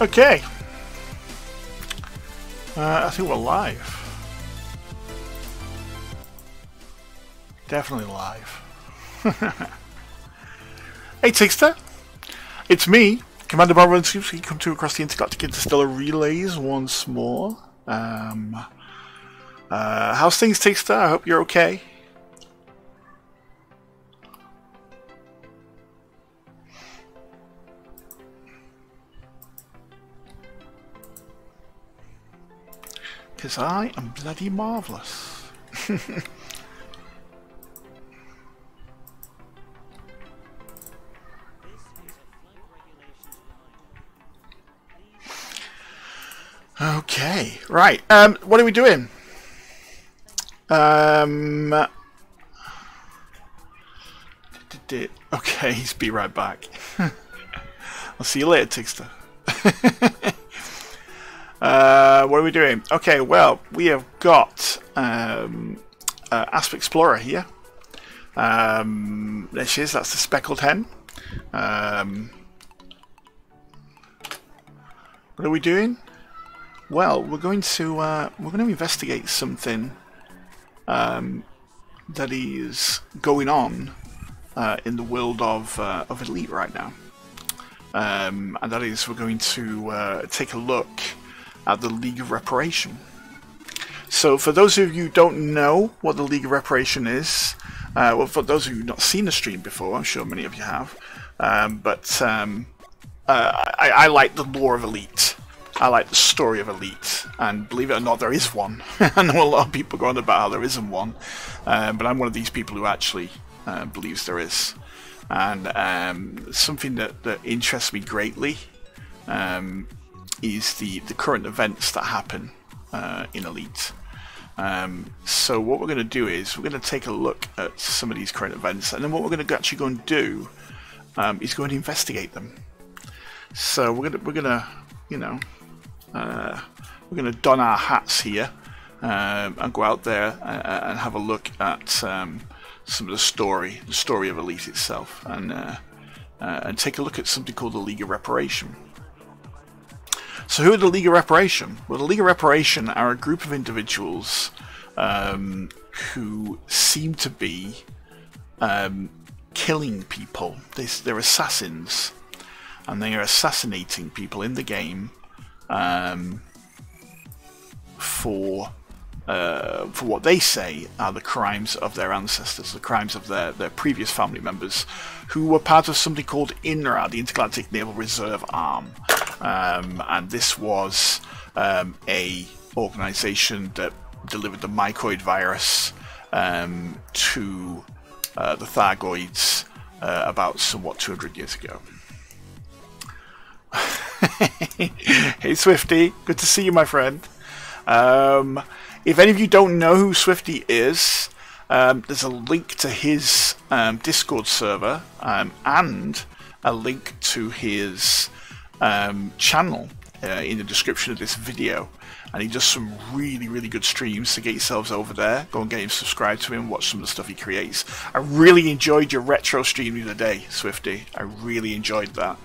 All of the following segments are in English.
Okay. I think we're live. Definitely live. Hey Tigster, it's me, Commander Barber and Scoops. We come to across the intergalactic interstellar relays once more. How's things, Tigster? I hope you're okay. Because I am bloody marvellous. Okay, right. What are we doing? Okay, he's be right back. I'll see you later, Tigster. What are we doing? Okay, well, we have got Asp Explorer here. There she is. That's the speckled hen. What are we doing? Well, we're going to investigate something that is going on in the world of Elite right now, and that is we're going to take a look at the League of Reparation. So, for those of you who don't know what the League of Reparation is, well, for those of you who've not seen the stream before, I'm sure many of you have, but I like the lore of Elite. I like the story of Elite, and believe it or not, there is one. I know a lot of people go on about how there isn't one, but I'm one of these people who actually believes there is. And something that interests me greatly is the current events that happen in Elite. So what we're going to do is we're going to take a look at some of these current events, and then what we're going to actually go and do is go and investigate them. So we're gonna you know. We're going to don our hats here and go out there and have a look at some of the story of Elite itself, and take a look at something called the League of Reparation. So who are the League of Reparation? Well, the League of Reparation are a group of individuals who seem to be killing people. They're assassins, and they are assassinating people in the game for what they say are the crimes of their ancestors, the crimes of their previous family members, who were part of something called INRA, the Intergalactic Naval Reserve Arm, and this was a organization that delivered the mycoid virus to the Thargoids about somewhat 200 years ago. Hey Swifty, good to see you, my friend. If any of you don't know who Swifty is, there's a link to his Discord server and a link to his channel in the description of this video, and he does some really good streams, so get yourselves over there, go and get him subscribed to him, watch some of the stuff he creates. I really enjoyed your retro stream the other day, Swifty. I really enjoyed that.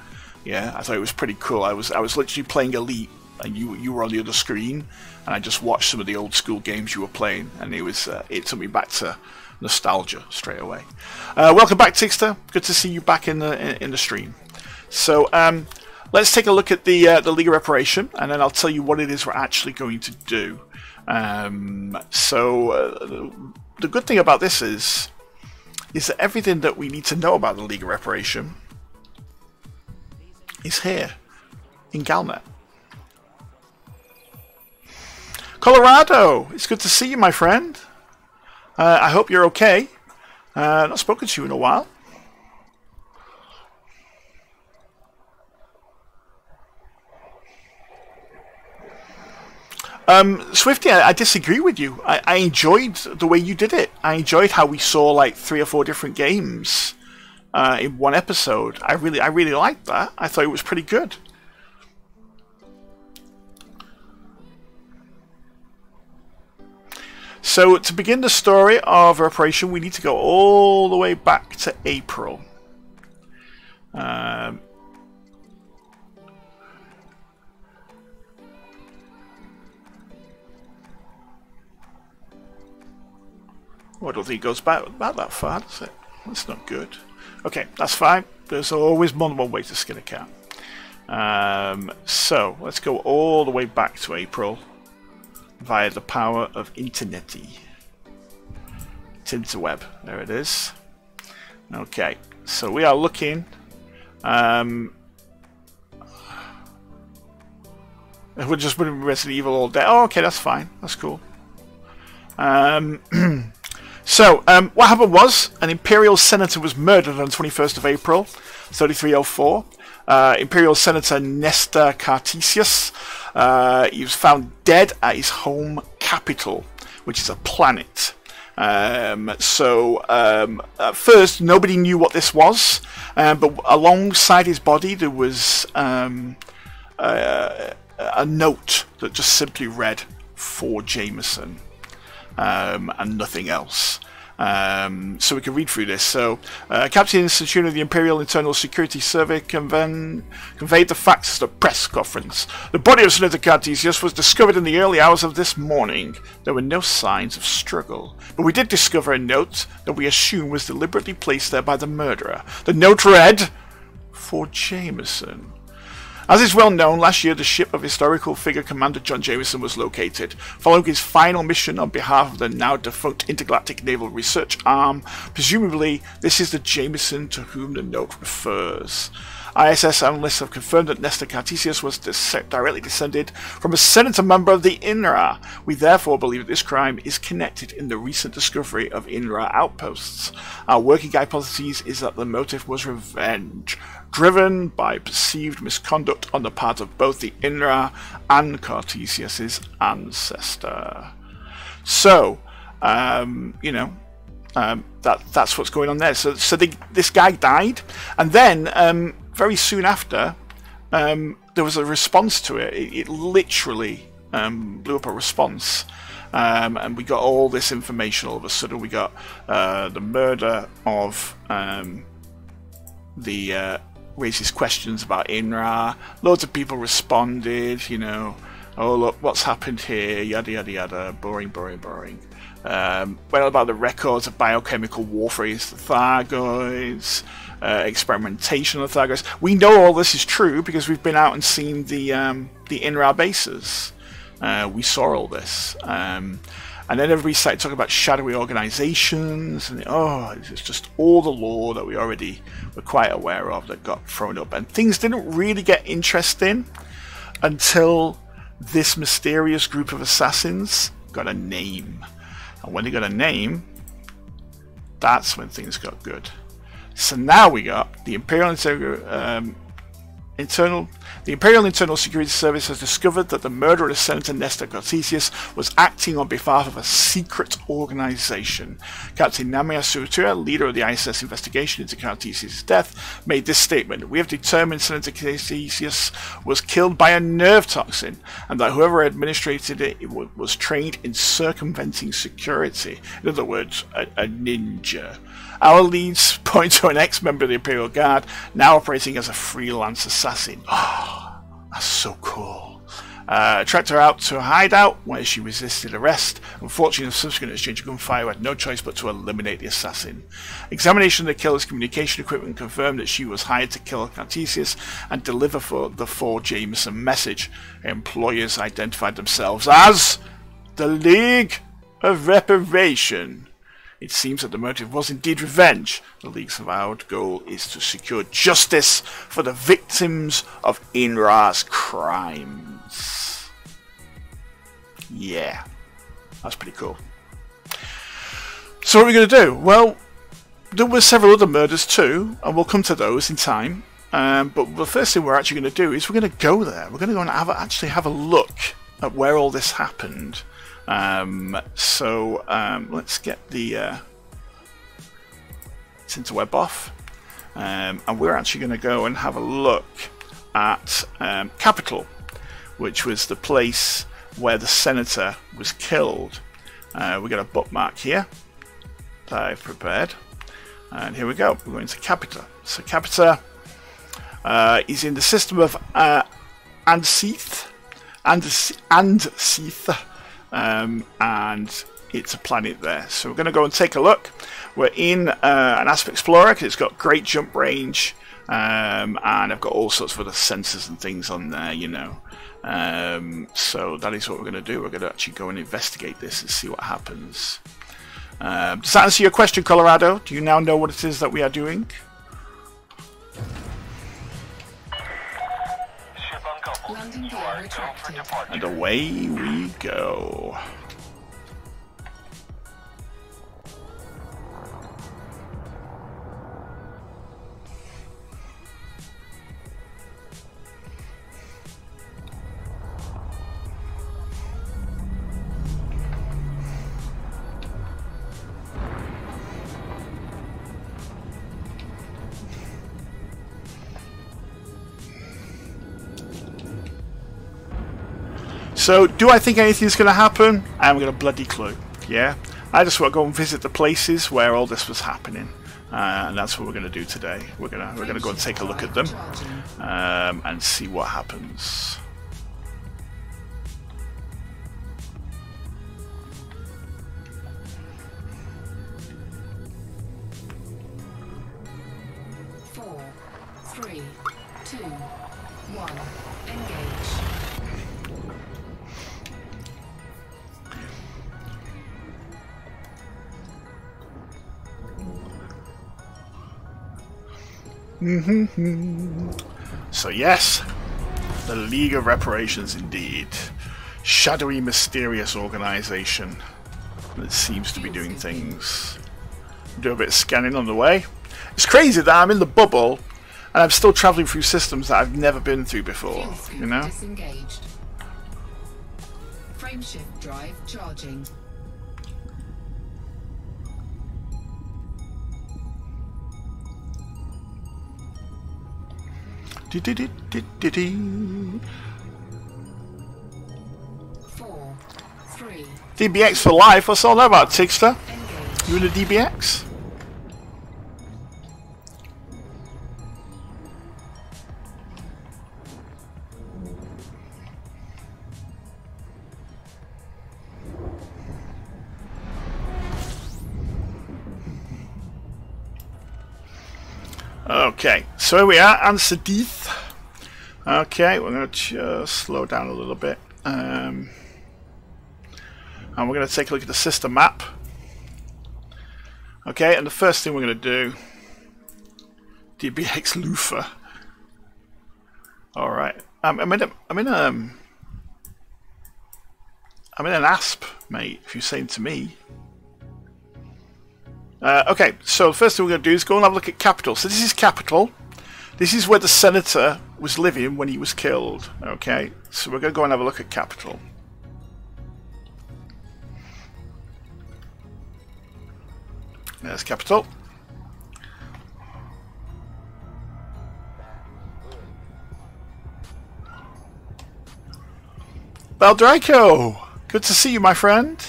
Yeah, I thought it was pretty cool. I was literally playing Elite, and you were on the other screen, and I just watched some of the old school games you were playing, and it took me back to nostalgia straight away. Welcome back, Tigster. Good to see you back in the stream. So let's take a look at the League of Reparation, and then I'll tell you what it is we're actually going to do. The good thing about this is that everything that we need to know about the League of Reparation is here in Galnet. Colorado, it's good to see you, my friend. I hope you're okay. Not spoken to you in a while. Swifty, I disagree with you. I enjoyed the way you did it. I enjoyed how we saw like 3 or 4 different games in one episode. I really liked that. I thought it was pretty good. So to begin the story of Reparation, we need to go all the way back to April. I don't think it goes back about that far, does it? That's not good. Okay, that's fine. There's always more than one way to skin a cat. So, let's go all the way back to April via the power of Internety. Tinterweb, there it is. Okay, so we are looking. We're just running Resident Evil all day. Oh, okay, that's fine. That's cool. So, what happened was an Imperial Senator was murdered on the 21st of April, 3304. Imperial Senator Nestor Cartesius. He was found dead at his home capital, which is a planet. At first, nobody knew what this was, but alongside his body there was a note that just simply read, "For Jameson," and nothing else. So we can read through this. So, Captain Centurion of the Imperial Internal Security Survey conveyed the facts at a press conference. The body of Senator Cartesius was discovered in the early hours of this morning. There were no signs of struggle, but we did discover a note that we assume was deliberately placed there by the murderer. The note read, "For Jameson." As is well known, last year the ship of historical figure Commander John Jameson was located. Following his final mission on behalf of the now defunct Intergalactic Naval Research Arm, presumably this is the Jameson to whom the note refers. ISS analysts have confirmed that Nestor Cartesius was directly descended from a senator member of the INRA. We therefore believe that this crime is connected in the recent discovery of INRA outposts. Our working hypothesis is that the motive was revenge, driven by perceived misconduct on the part of both the INRA and Cartesius's ancestor. So, that's what's going on there. So this guy died, and then very soon after, there was a response to it. It literally blew up a response, and we got all this information. All of a sudden, we got the murder of the raises questions about INRA. Loads of people responded, oh look, what's happened here, yada yada yada, boring. Well, about the records of biochemical warfare against the Thargoids, experimentation of the Thargoids. We know all this is true because we've been out and seen the INRA bases. We saw all this. And then everybody started talking about shadowy organizations, and it's just all the lore that we already were quite aware of that got thrown up. And things didn't really get interesting until this mysterious group of assassins got a name. And when they got a name, that's when things got good. So now we got the Imperial Internal Security Service has discovered that the murderer of Senator Nestor Cartesius was acting on behalf of a secret organization. Captain Namia Sutura, leader of the ISS investigation into Cartesius' death, made this statement: "We have determined Senator Cartesius was killed by a nerve toxin, and that whoever administered it was trained in circumventing security." In other words, a ninja. Our leads point to an ex-member of the Imperial Guard, now operating as a freelance assassin. Oh, that's so cool. Tracked her out to a hideout where she resisted arrest. Unfortunately, in a subsequent exchange of gunfire, we had no choice but to eliminate the assassin. Examination of the killer's communication equipment confirmed that she was hired to kill Cartesius and deliver for the For Jameson message. Employers identified themselves as the League of Reparation. It seems that the motive was indeed revenge. The League's avowed goal is to secure justice for the victims of INRA's crimes. Yeah, that's pretty cool. So what are we going to do? Well, there were several other murders too, and we'll come to those in time. But the first thing we're actually going to do is we're going to go there. We're going to go and actually have a look at where all this happened. Let's get the interweb off, and we're actually going to go and have a look at Capital, which was the place where the senator was killed. We got a bookmark here that I've prepared, and here we go. We're going to Capita. So Capita is in the system of Andseath. And it's a planet there. So we're going to go and take a look. We're in an Asp Explorer because it's got great jump range, and I've got all sorts of other sensors and things on there, you know. So that is what we're going to do. We're going to actually go and investigate this and see what happens. Does that answer your question, Colorado? Do you now know what it is that we are doing? And away we go. So, do I think anything's going to happen? I haven't got a bloody clue. Yeah, I just want to go and visit the places where all this was happening, and that's what we're going to do today. We're gonna go and take a look at them and see what happens. Four, three, two, one. Engage. So yes, the League of Reparations indeed. Shadowy, mysterious organization that seems to be doing things. Do a bit of scanning on the way. It's crazy that I'm in the bubble and I'm still traveling through systems that I've never been through before, you know? Disengaged. Frameshift drive charging. Four, three. DBX for life. What's all that about, Tigster? You in the DBX? Okay, so here we are, answer Death. Okay, we're going to just slow down a little bit. And we're going to take a look at the system map. Okay, and the first thing we're going to do, DBX Lufa. All right, I'm in an ASP, mate. If you're saying to me. Okay, so the first thing we're going to do is go and have a look at Capital. So this is Capital. This is where the senator was living when he was killed. Okay, so we're going to go and have a look at Capital. There's Capital. Baldraco! Good to see you, my friend.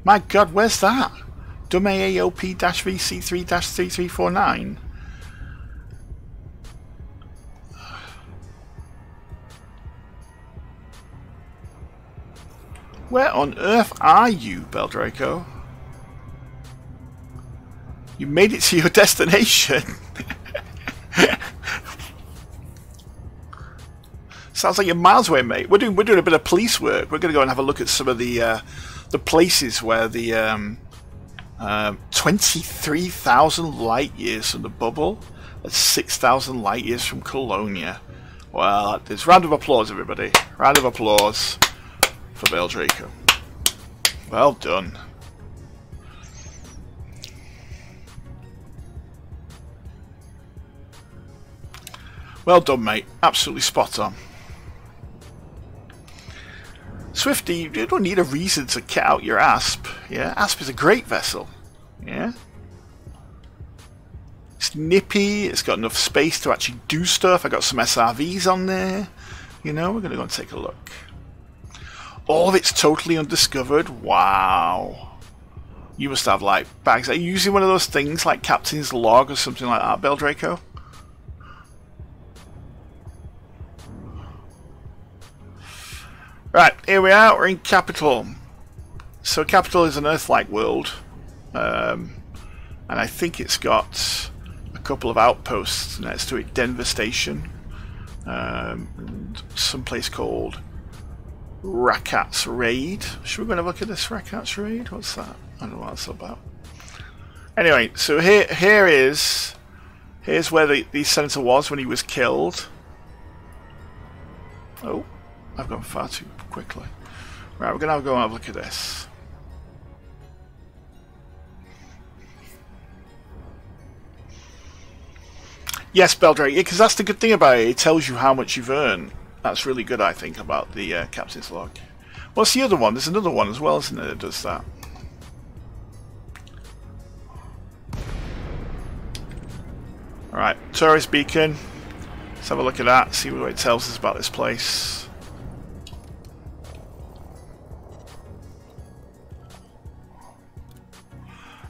My god, where's that? AOP-VC3-3349. Where on earth are you, Baldraco? You made it to your destination. Sounds like you're miles away, mate. We're doing a bit of police work. We're going to go and have a look at some of the places where the 23,000 light years from the bubble. That's 6,000 light years from Colonia. Well, there's round of applause, everybody. Round of applause for Baldraco. Well done. Well done, mate. Absolutely spot on. Swifty, you don't need a reason to cut out your ASP. Yeah, ASP is a great vessel. Yeah. It's nippy, it's got enough space to actually do stuff. I got some SRVs on there. You know, we're going to go and take a look. All of it's totally undiscovered. Wow. You must have, like, bags. Are you using one of those things like Captain's Log or something like that, Baldraco? Right, here we are. We're in Capital. So Capital is an Earth-like world, and I think it's got a couple of outposts next to it. Denver Station, and some place called Rakat's Raid. Should we go and have a look at this Rakat's Raid? What's that? I don't know what that's about. Anyway, so here's where the senator was when he was killed. Oh, I've gone far too quickly. Right, we're gonna go and have a look at this. Yes, Beldrake, because that's the good thing about it. It tells you how much you've earned. That's really good, I think, about the captain's log. What's the other one? There's another one as well, isn't there, that does that? Alright, tourist beacon. Let's have a look at that, see what it tells us about this place.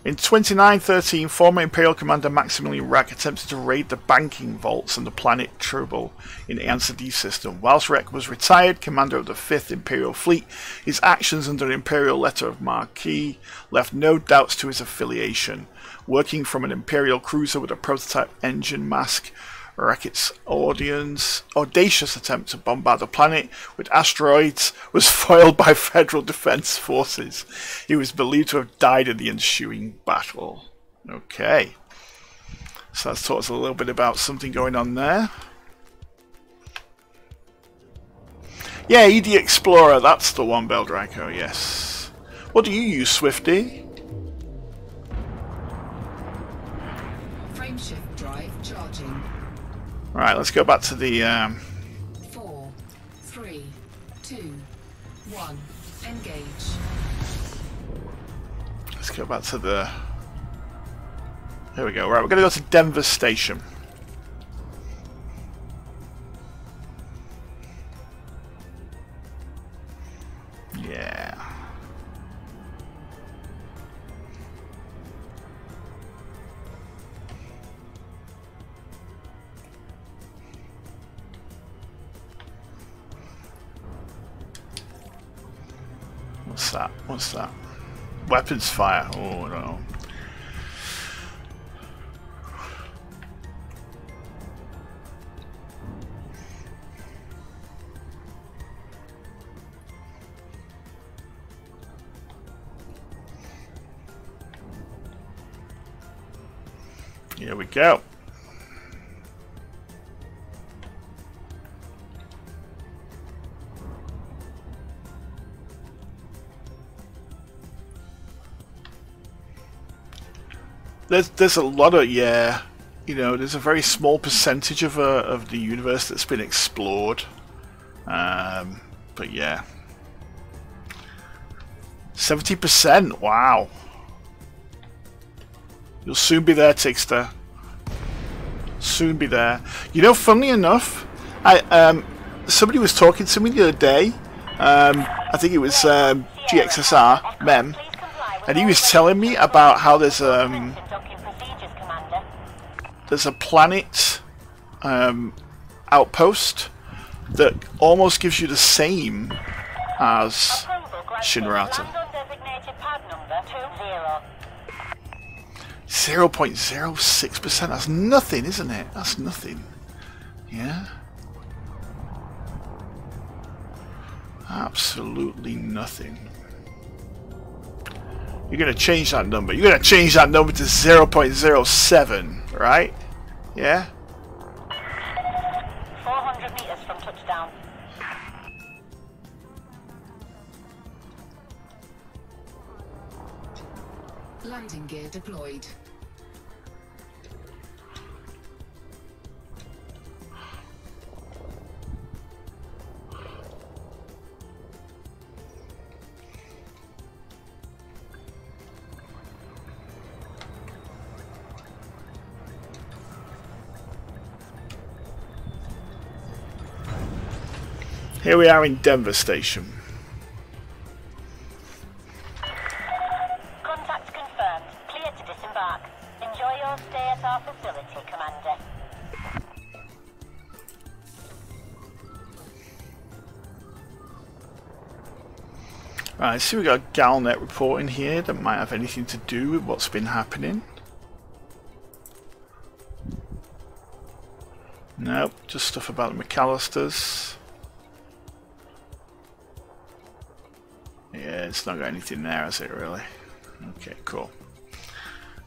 In 2913, former Imperial Commander Maximilian Rack attempted to raid the banking vaults on the planet Trouble in the Answer D system. Whilst Rack was retired commander of the 5th Imperial Fleet, his actions under the Imperial Letter of Marque left no doubts to his affiliation. Working from an Imperial cruiser with a prototype engine mask, Racket's audacious attempt to bombard the planet with asteroids was foiled by Federal Defense Forces. He was believed to have died in the ensuing battle. Okay. So that's taught us a little bit about something going on there. Yeah, ED Explorer, that's the one, Beldraco, yes. What do you use, Swifty? Frameshift drive charging. Right, let's go back to the 4, 3, 2, 1. Engage. let's go back to the... Here we go. Right, we're going to go to Denver Station. Yeah. What's that? What's that? Weapons fire. Oh no. Here we go. There's a lot of, yeah, you know, there's a very small percentage of the universe that's been explored, but yeah, 70%. Wow. You'll soon be there, Tigster. Soon be there. You know, funnily enough, somebody was talking to me the other day. I think it was GXSR Mem, and he was telling me about how there's a planet outpost that almost gives you the same as Shinrata. 0.06%. That's nothing, isn't it? That's nothing. Yeah. Absolutely nothing. You're going to change that number. You're going to change that number to 0.07, right? Yeah? 400 meters from touchdown. Landing gear deployed. Here we are in Denver Station. Contact confirmed. Clear to disembark. Enjoy your stay at our facility, Commander. Right, so we got a Galnet report in here that might have anything to do with what's been happening. Nope, just stuff about the McAllisters. Yeah, it's not got anything there, has it, really? Okay, cool.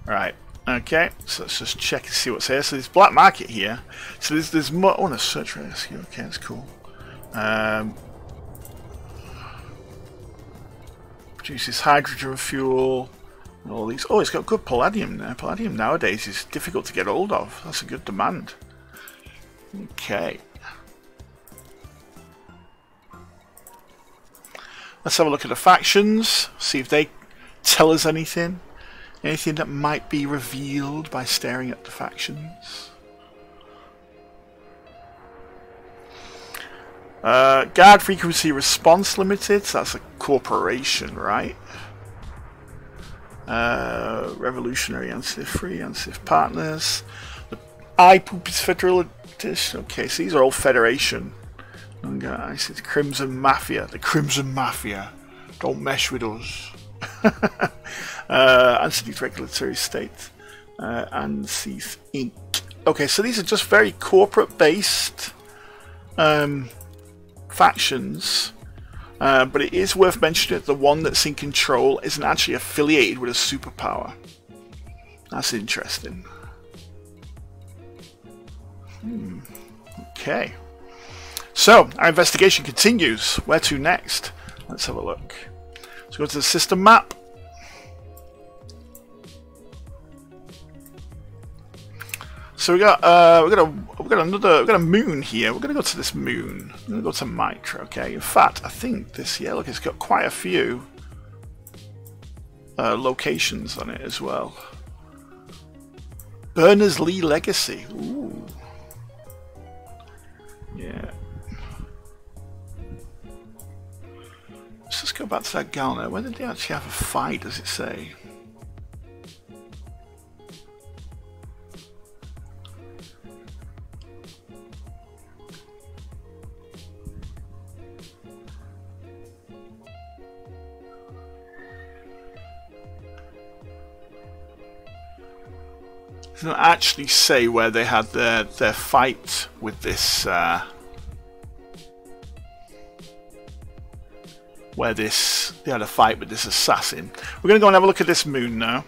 Right, okay, so let's just check and see what's here. So there's black market here. So there's more. I want to search rescue. Okay, that's cool. Produces hydrogen fuel. And all these. Oh, it's got good palladium there. Palladium nowadays is difficult to get hold of. That's a good demand. Okay. Let's have a look at the factions. See if they tell us anything. Anything that might be revealed by staring at the factions. Guard frequency response limited. So that's a corporation, right? Revolutionary Ansif free Ansif partners. The iPoop is federal edition. Okay, so these are all Federation. And guys, it's Crimson Mafia. The Crimson Mafia. Don't mess with us. Ansif regulatory state. Ansif Inc. Okay, so these are just very corporate based factions. But it is worth mentioning that the one that's in control isn't actually affiliated with a superpower. That's interesting. Okay. So, our investigation continues. Where to next? Let's have a look. Let's go to the system map. So we got a moon here. We're gonna go to this moon. We're gonna go to Mitra. Okay. In fact, I think this. Yeah, look, it's got quite a few locations on it as well. Berners-Lee Legacy. Ooh. Yeah. Let's just go back to that Galner. When did they actually have a fight? Does it say? It doesn't actually say where they had their fight with this they had a fight with this assassin. We're going to go and have a look at this moon now.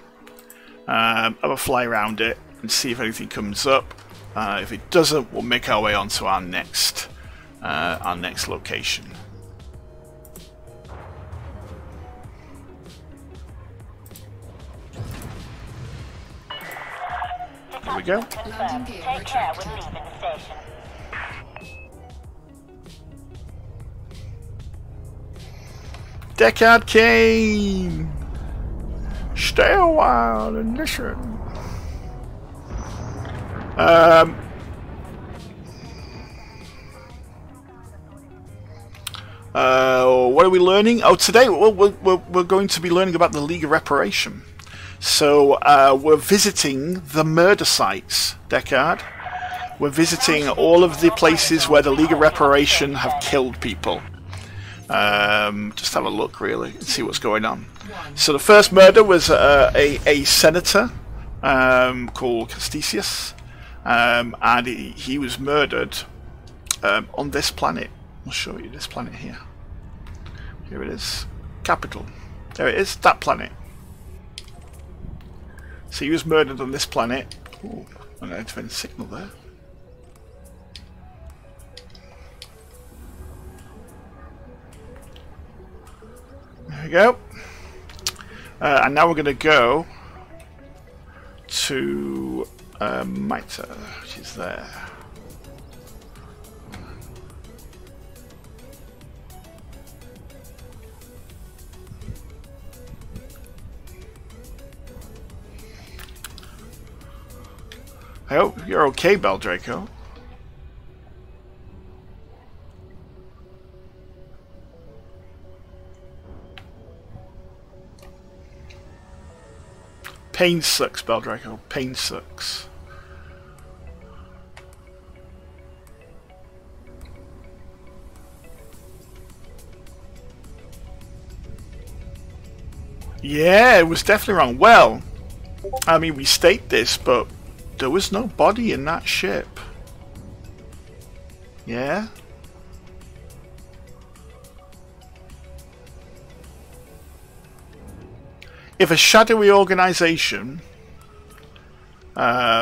Have a fly around it and see if anything comes up. If it doesn't, we'll make our way on to our next location. There we go. Take care when leaving the station. Deckard came! Stay a while and listen. What are we learning? Oh, today we're going to be learning about the League of Reparation. So we're visiting the murder sites, Deckard. We're visiting all of the places where the League of Reparation have killed people. Just have a look, really, and see what's going on. So the first murder was a senator called Castisius, and he was murdered on this planet. I'll show you this planet here. Here it is. Capital. There it is, that planet. So he was murdered on this planet. Ooh, I'm going to find a signal there. There we go. And now we're going to go to Mita, which is there. I hope you're okay, Beldraco. Pain sucks, Beldraco. Pain sucks. Yeah, it was definitely wrong. Well, I mean, we state this, but there was no body in that ship. Yeah? If a shadowy organization, like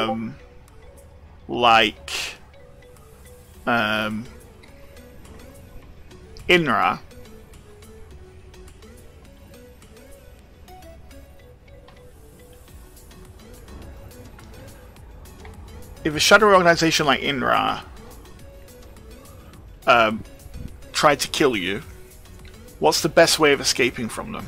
INRA, if a shadowy organization like INRA tried to kill you, what's the best way of escaping from them?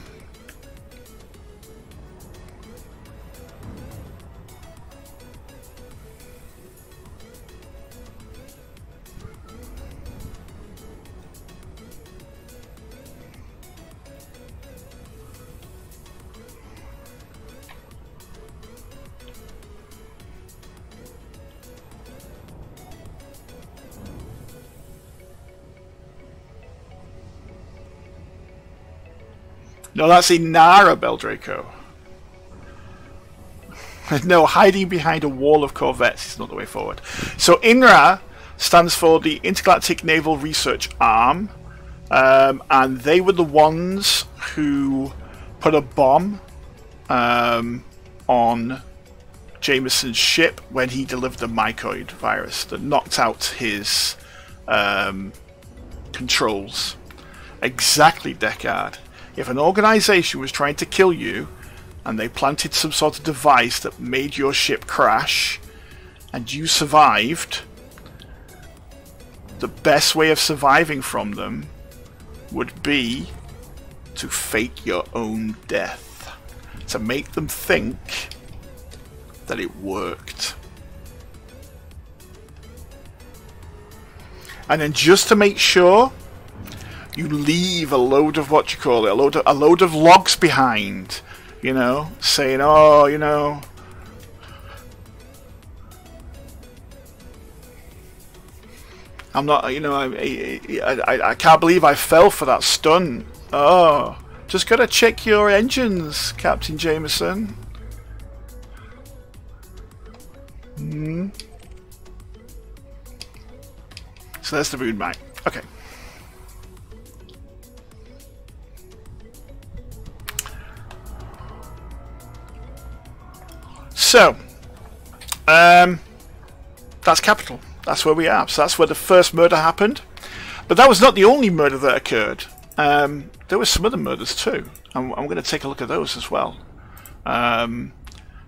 No, that's Inara, Beldraco. No, hiding behind a wall of corvettes is not the way forward. So INRA stands for the Intergalactic Naval Research Arm, and they were the ones who put a bomb on Jameson's ship when he delivered the mycoid virus that knocked out his controls. Exactly, Deckard. If an organization was trying to kill you and they planted some sort of device that made your ship crash and you survived, the best way of surviving from them would be to fake your own death, to make them think that it worked. And then just to make sure, you leave a load of, what you call it, a load of logs behind, you know, saying, oh, you know, I'm not, you know, I can't believe I fell for that stunt. Oh, just gotta check your engines, Captain Jameson. So there's the rude mine. Okay. So, that's Capital. That's where we are. So that's where the first murder happened. But that was not the only murder that occurred. There were some other murders too. I'm going to take a look at those as well.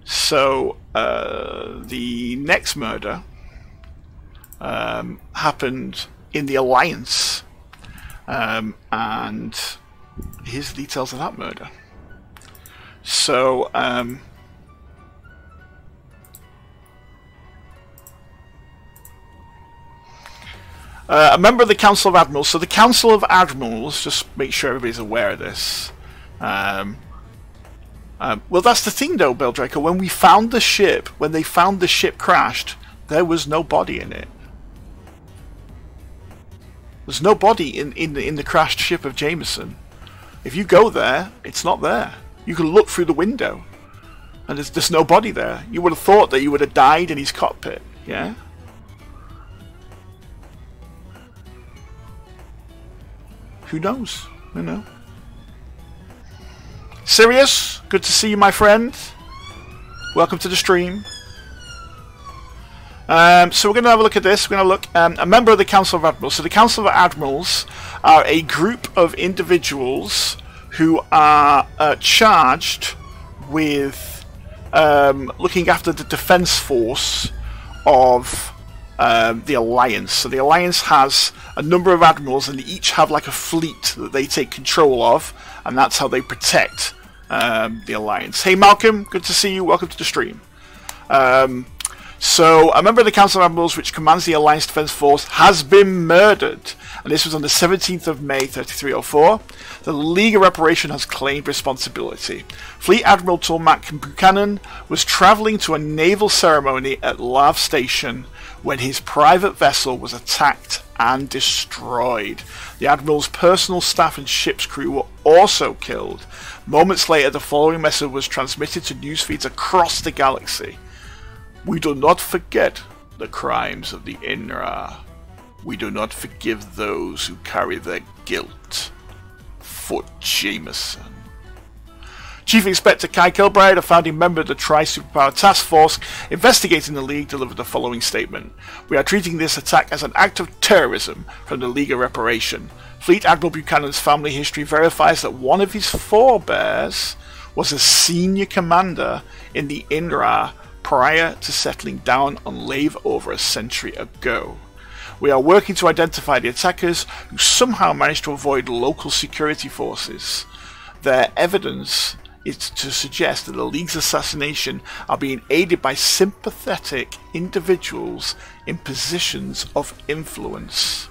So, the next murder happened in the Alliance. And here's the details of that murder. So, a member of the Council of Admirals. So the Council of Admirals, just make sure everybody's aware of this. Well, that's the thing though, Beldraco. When we found the ship, when they found the ship crashed, there was no body in it. There's no body in the crashed ship of Jameson. If you go there, it's not there. You can look through the window, and there's no body there. You would have thought that he would have died in his cockpit, yeah? Who knows? You know. Sirius, good to see you, my friend. Welcome to the stream. So we're going to have a look at this. We're going to look a member of the Council of Admirals. So the Council of Admirals are a group of individuals who are charged with looking after the defense force of the Alliance. So the Alliance has a number of admirals, and they each have like a fleet that they take control of, and that's how they protect the Alliance. Hey Malcolm, good to see you. Welcome to the stream. So a member of the Council of Admirals, which commands the Alliance Defense Force, has been murdered, and this was on the 17th of May 3304. The League of Reparation has claimed responsibility. Fleet Admiral Tormac Buchanan was travelling to a naval ceremony at Lav Station when his private vessel was attacked and destroyed. The Admiral's personal staff and ship's crew were also killed. Moments later, the following message was transmitted to news feeds across the galaxy. We do not forget the crimes of the Inra. We do not forgive those who carry their guilt. Fort Jameson. Chief Inspector Kai Kilbride, a founding member of the Tri-Superpower Task Force investigating the League, delivered the following statement. We are treating this attack as an act of terrorism from the League of Reparation. Fleet Admiral Buchanan's family history verifies that one of his forebears was a senior commander in the INRA prior to settling down on Lave over a century ago. We are working to identify the attackers who somehow managed to avoid local security forces. Their evidence is to suggest that the League's assassination are being aided by sympathetic individuals in positions of influence.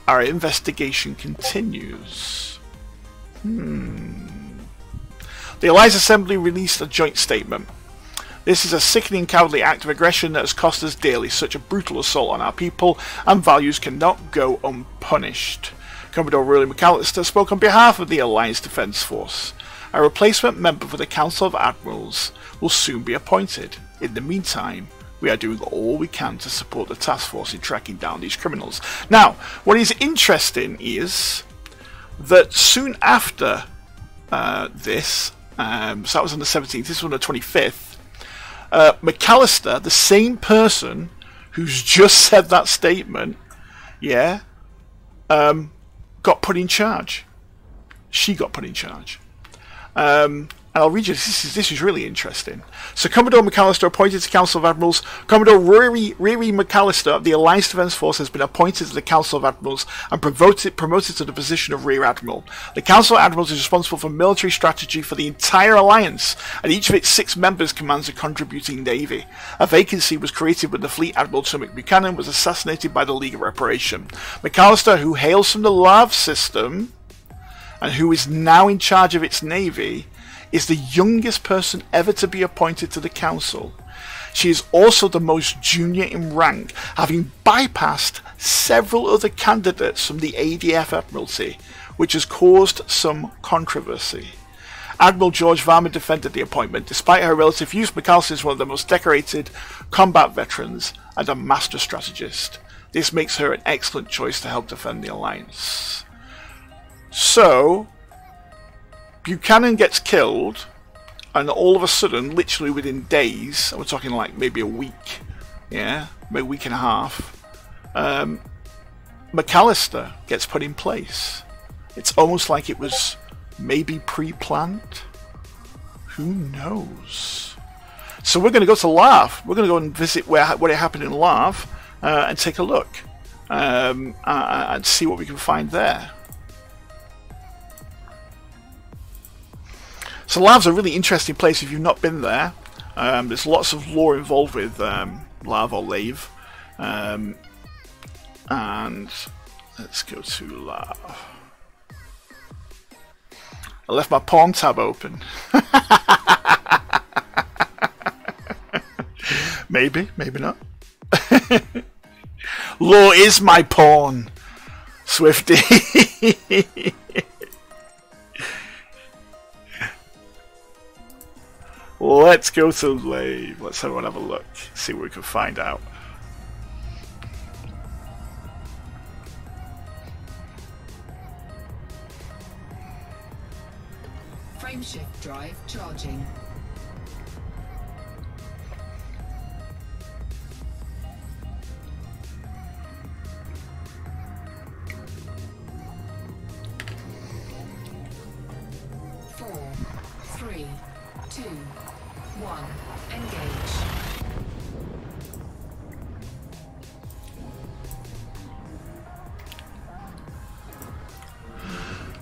Our investigation continues. The Alliance Assembly released a joint statement. This is a sickening, cowardly act of aggression that has cost us dearly. Such a brutal assault on our people and values cannot go unpunished. Commodore Rory McAllister spoke on behalf of the Alliance Defence Force. A replacement member for the Council of Admirals will soon be appointed. In the meantime, we are doing all we can to support the task force in tracking down these criminals. Now, what is interesting is that soon after this, so that was on the 17th, this was on the 25th, McAllister, the same person who's just said that statement, got put in charge. She got put in charge. And I'll read you, this is really interesting. So Commodore McAllister appointed to Council of Admirals. Commodore Rory McAllister of the Alliance Defence Force has been appointed to the Council of Admirals and promoted to the position of Rear Admiral. The Council of Admirals is responsible for military strategy for the entire Alliance, and each of its 6 members commands a contributing navy. A vacancy was created when the Fleet Admiral Turmic Buchanan was assassinated by the League of Reparation. McAllister, who hails from the LAV system, and who is now in charge of its navy, is the youngest person ever to be appointed to the council. She is also the most junior in rank, having bypassed several other candidates from the ADF Admiralty, which has caused some controversy. Admiral George Varman defended the appointment. Despite her relative youth, McAllister is one of the most decorated combat veterans and a master strategist. This makes her an excellent choice to help defend the Alliance. So, Buchanan gets killed, and all of a sudden, literally within days, we're talking like maybe a week, maybe a week and a half, McAllister gets put in place. It's almost like it was maybe pre-planned. Who knows? So we're going to go to LAV. We're going to go and visit what happened in LAV and take a look and see what we can find there. So LAV's a really interesting place if you've not been there. There's lots of lore involved with LAV or Lave. And let's go to LAV. I left my pawn tab open. Maybe, maybe not. Lore is my pawn, Swifty. Let's go to Lave. Let's everyone have a look. See what we can find out. Frameshift drive charging. Four, three, two, 1. Engage.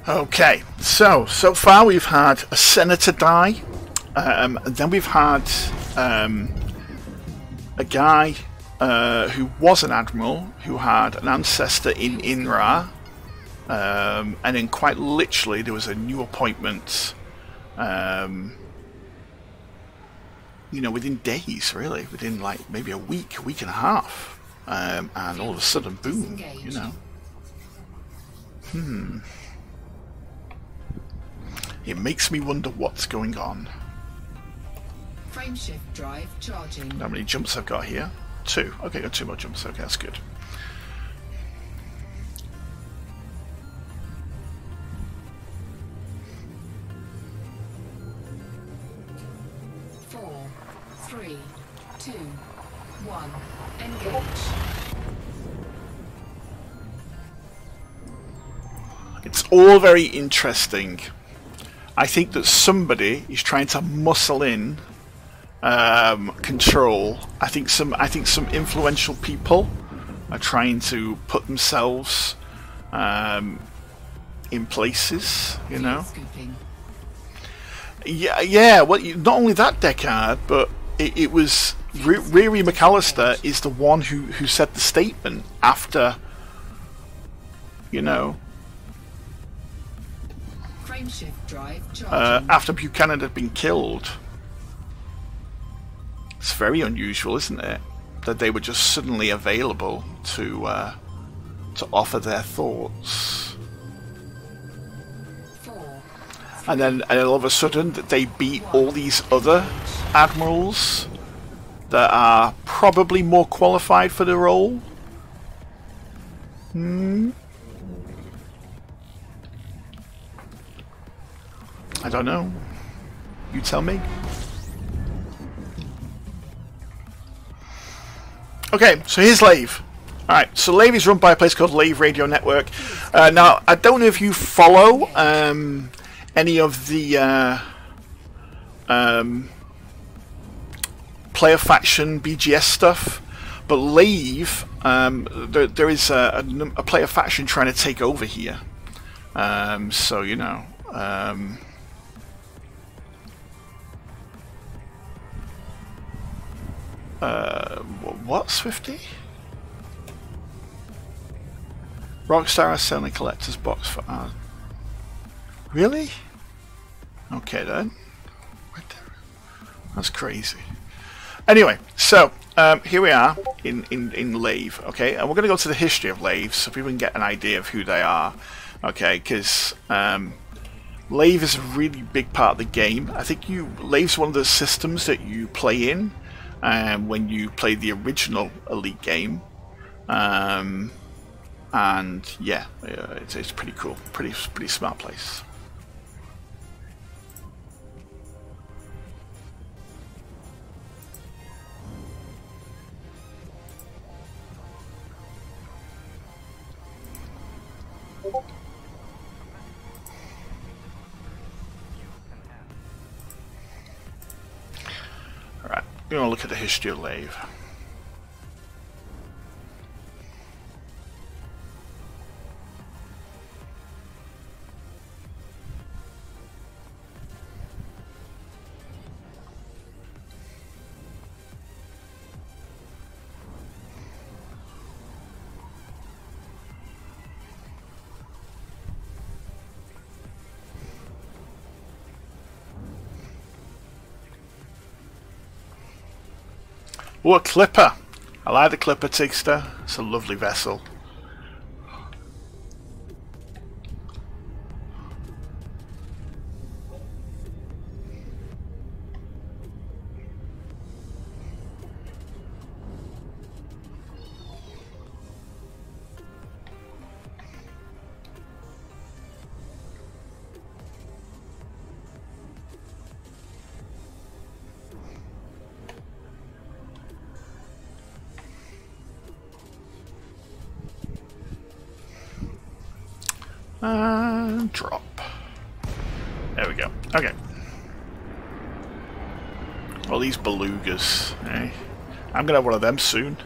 Okay, so far we've had a senator die, and then we've had a guy who was an admiral who had an ancestor in INRA, and then quite literally there was a new appointment. You know, within days, really, within like maybe a week and a half. And all of a sudden, boom, you know. It makes me wonder what's going on. Frameshift drive charging. How many jumps I've got here? 2. Okay, got 2 more jumps. Okay, that's good. Four, 3, 2, 1. Engage. It's all very interesting. I think that somebody is trying to muscle in control. I think some influential people are trying to put themselves in places, you know. Yeah. Well, not only that, Deckard, but it was Riri McAllister is the one who said the statement after, you know. After Buchanan had been killed. It's very unusual, isn't it, that they were just suddenly available to offer their thoughts, and then all of a sudden that they beat all these other admirals that are probably more qualified for the role. I don't know. You tell me. Okay, so here's Lave. Alright, so Lave is run by a place called Lave Radio Network. Now, I don't know if you follow any of the player faction BGS stuff, but Lave, there is a player faction trying to take over here. So, you know. What, Swifty? Rockstar are selling a collector's box for art. Really? Okay then. That's crazy. Anyway, so here we are in Lave, okay, and we're going to go to the history of Lave so people can get an idea of who they are, okay, because Lave is a really big part of the game. I think Lave's one of the systems that you play in when you play the original Elite game, and yeah, it's pretty cool, pretty smart place. Alright, we're going to look at the history of Lave. Oh, a clipper! I like the clipper, Tigster. It's a lovely vessel. And drop. There we go. Okay. All these belugas, eh? I'm gonna have one of them soon.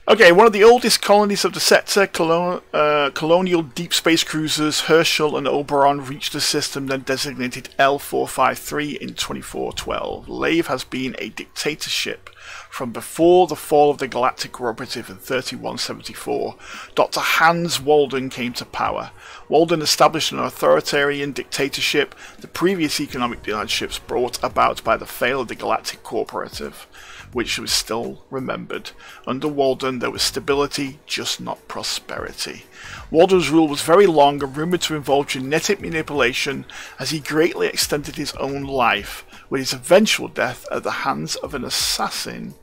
Okay, one of the oldest colonies of the sector, colonial deep space cruisers Herschel and Oberon reached the system then designated L453 in 2412. Lave has been a dictatorship from before the fall of the Galactic Cooperative in 3174, Dr. Hans Walden came to power. Walden established an authoritarian dictatorship the previous economic hardships brought about by the fail of the Galactic Cooperative, which was still remembered. Under Walden there was stability, just not prosperity. Walden's rule was very long and rumoured to involve genetic manipulation, as he greatly extended his own life, with his eventual death at the hands of an assassin,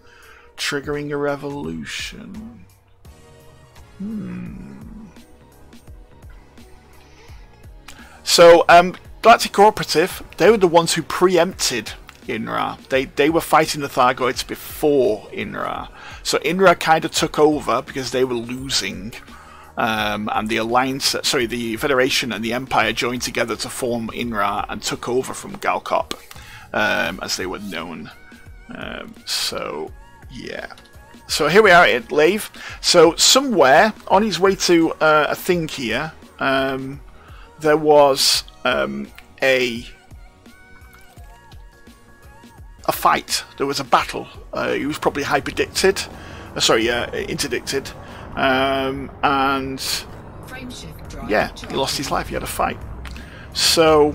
triggering a revolution. So, Galactic Cooperative, they were the ones who preempted INRA. They were fighting the Thargoids before INRA. So INRA kind of took over because they were losing. And the Alliance, sorry, the Federation and the Empire joined together to form INRA and took over from Galcop, as they were known. So, yeah. So here we are at Lave. So somewhere on his way to a thing here, there was a fight. There was a battle. He was probably hyperdicted. Interdicted. And yeah, he lost his life. He had a fight. So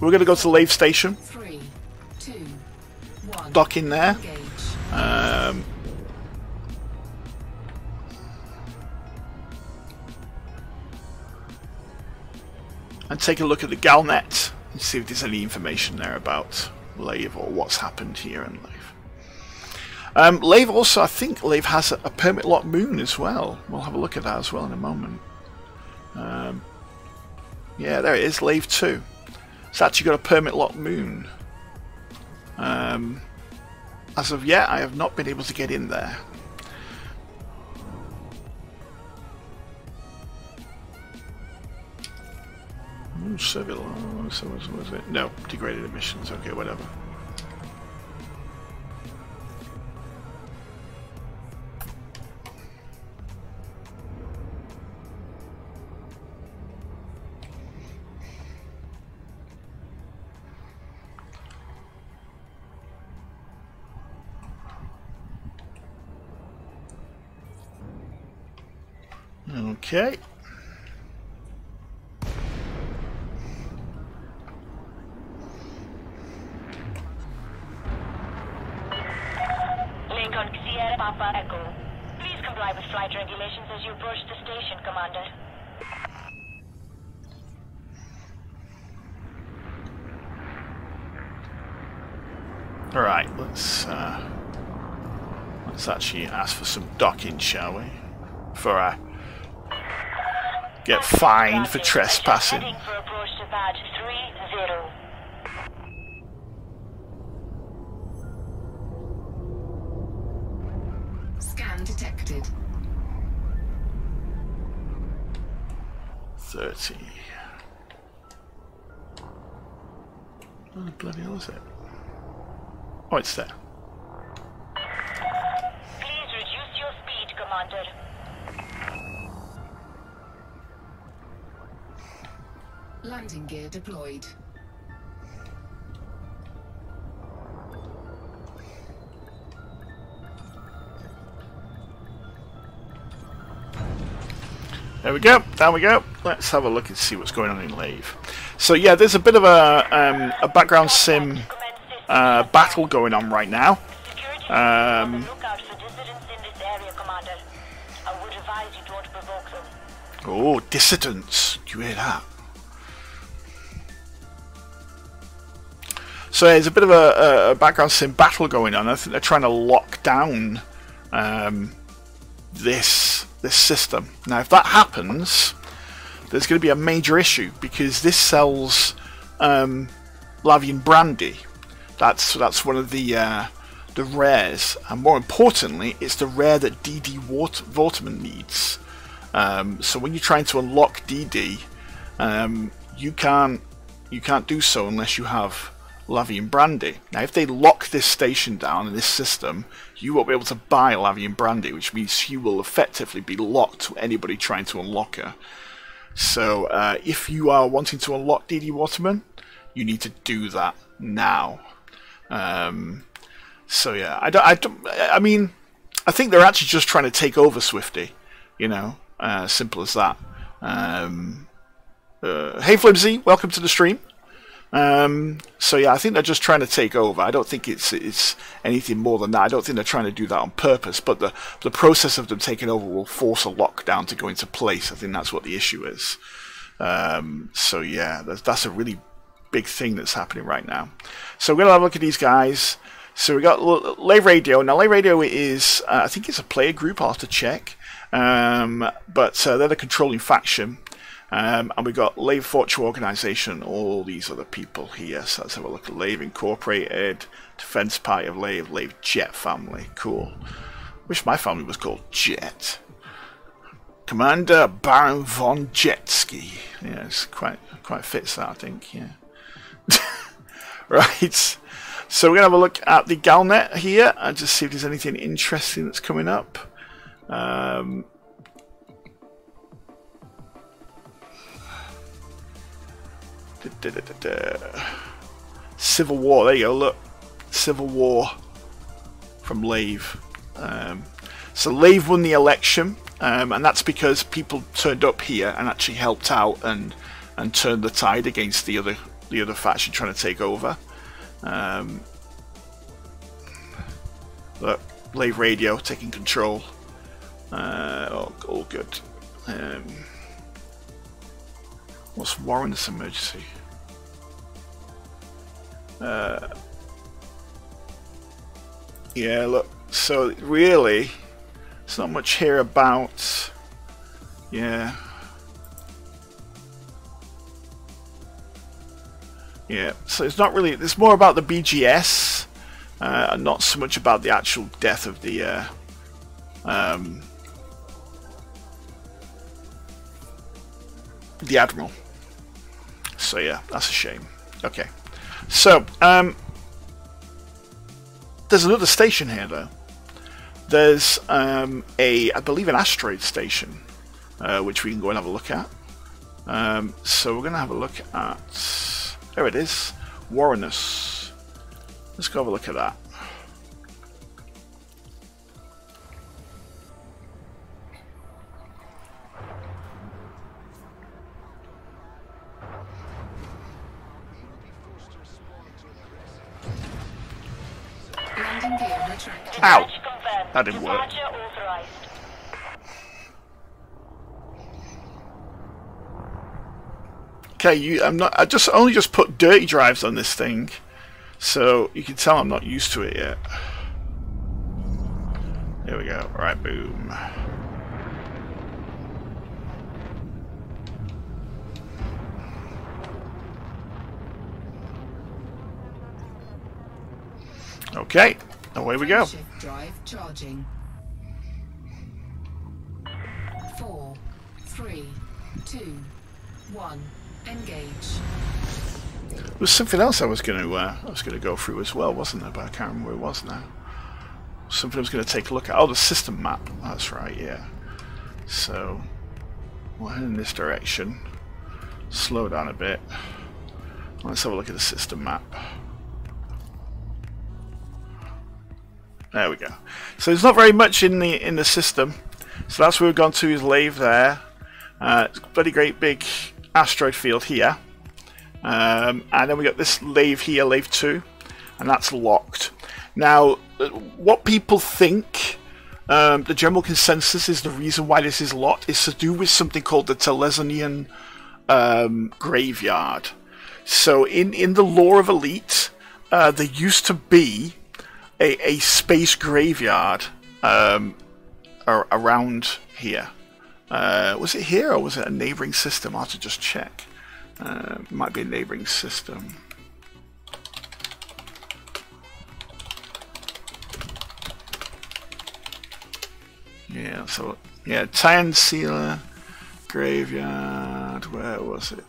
we're going to go to the Lave station. 3, 2, 1. Dock in there. And take a look at the Galnet and see if there's any information there about Lave or what's happened here in Lave. Lave also, I think Lave has a permit lock moon as well. We'll have a look at that as well in a moment. Yeah, there it is, Lave 2. It's actually got a permit lock moon. As of yet, I have not been able to get in there. Civil, so was it? No, degraded emissions. Okay, whatever. Okay. Papa Echo. Please comply with flight regulations as you approach the station, Commander. Alright, let's actually ask for some docking, shall we? Before I get fined for trespassing. Heading for approach to pad 30. Scan detected. 30. What the bloody hell is it? Oh, it's there. Please reduce your speed, Commander. Landing gear deployed. There we go, down we go. Let's have a look and see what's going on in Lave. So yeah, there's a bit of a background sim battle going on right now. Security is on the lookout for dissidents in this area, Commander. I would advise you don't provoke them. Oh, dissidents. Do you hear that? So there's a bit of a background sim battle going on. I think they're trying to lock down this system. Now, if that happens, there's going to be a major issue because this sells Lavian brandy. That's one of the rares, and more importantly, it's the rare that DD Waterman needs. So when you're trying to unlock DD, you can't do so unless you have Lavian brandy. Now, if they lock this station down in this system, you won't be able to buy Lavian brandy, which means you will effectively be locked to anybody trying to unlock her. So, if you are wanting to unlock DD Waterman, you need to do that now. So yeah, I mean, I think they're actually just trying to take over Swifty. You know, simple as that. Hey Flimsy, welcome to the stream. So yeah, I think they're just trying to take over. I don't think it's anything more than that. I don't think they're trying to do that on purpose. But the process of them taking over will force a lockdown to go into place. I think that's what the issue is. So yeah, that's a really big thing that's happening right now. So we're gonna have a look at these guys. So we got Lave Radio. Now Lave Radio is, I think it's a player group. I'll have to check. But they're the controlling faction. And we got Lave Fortune Organization, all these other people here. So let's have a look at Lave Incorporated, Defense Party of Lave, Lave Jet Family. Cool. Wish my family was called Jet. Commander Baron von Jetski. Yeah, it's quite fits that, I think. Yeah. Right. So we're gonna have a look at the Galnet here and just see if there's anything interesting that's coming up. Civil War, there you go, look. Civil War from Lave. So Lave won the election, and that's because people turned up here and actually helped out and turned the tide against the other faction trying to take over. Look, Lave Radio taking control. All good. What's warrant this emergency? Yeah, look. So really, it's not much here about. Yeah. Yeah. So it's not really. It's more about the BGS, and not so much about the actual death of the. The Admiral. So yeah, that's a shame. Okay, so there's another station here though. There's I believe an asteroid station, which we can go and have a look at. So we're gonna have a look at. There it is, Warrenus. Let's go have a look at that. Ow! That didn't work. Okay, I only just put dirty drives on this thing, so you can tell I'm not used to it yet. There we go. Right, boom. Okay, away we go. Shift drive charging. 4, 3, 2, 1. Engage. There was something else I was going to go through as well, wasn't there? But I can't remember where it was now. Something I was going to take a look at. Oh, the system map. That's right. Yeah. So we'll head in this direction. Slow down a bit. Let's have a look at the system map. There we go. So there's not very much in the system. So that's where we've gone to, is Lave there. It's a bloody great big asteroid field here. And then we got this Lave here, Lave 2, and that's locked. Now, what people think, the general consensus is the reason why this is locked is to do with something called the Telesonian graveyard. So in the lore of Elite, there used to be a space graveyard around here. Was it here or was it a neighboring system? I'll have to just check. It might be a neighboring system. Yeah, so yeah, Tian Sealer graveyard. Where was it?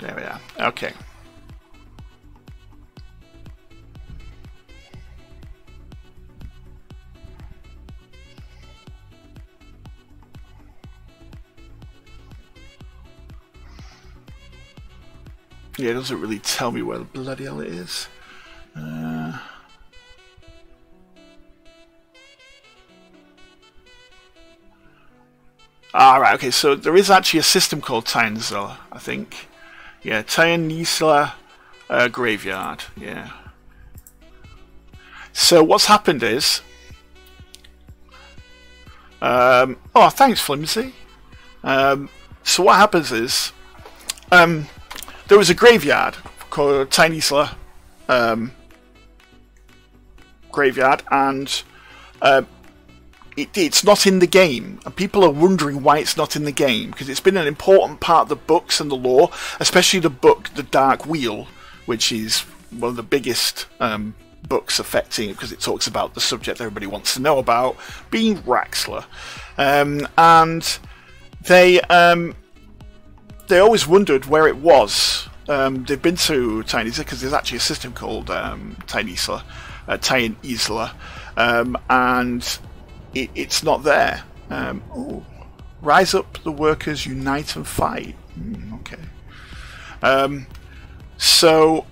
There we are. Okay. Yeah, it doesn't really tell me where the bloody hell it is. Right, okay, so there is actually a system called Tigsteruk, I think. Yeah, Tigsteruk graveyard, yeah. So what's happened is... oh, thanks, Flimsy. So what happens is... there was a graveyard called Tigsteruk graveyard, and it's not in the game, and people are wondering why it's not in the game, because it's been an important part of the books and the lore, especially the book The Dark Wheel, which is one of the biggest books affecting it, because it talks about the subject everybody wants to know about, being Rakeil. And they always wondered where it was. They've been to Tigsteruk because there's actually a system called Tigsteruk, and it's not there. Ooh. Rise up, the workers, unite and fight. Okay. So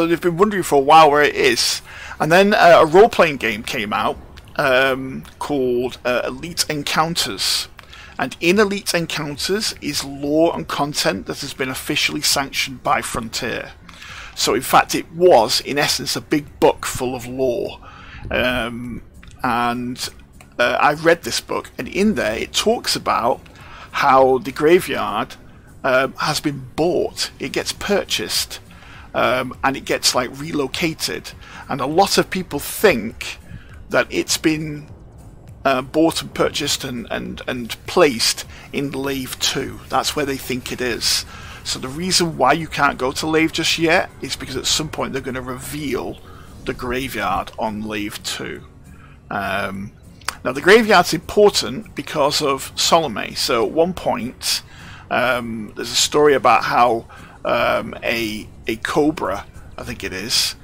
they've been wondering for a while where it is, and then a role-playing game came out called Elite Encounters. And in Elite Encounters is lore and content that has been officially sanctioned by Frontier. So in fact it was, in essence, a big book full of lore. I read this book, and in there it talks about how the graveyard has been bought. It gets purchased, and it gets like relocated. And a lot of people think that it's been bought and purchased and placed in Lave 2. That's where they think it is. So the reason why you can't go to Lave just yet is because at some point they're going to reveal the graveyard on Lave 2. Now the graveyard's important because of Salome. So at one point there's a story about how a cobra, I think it is,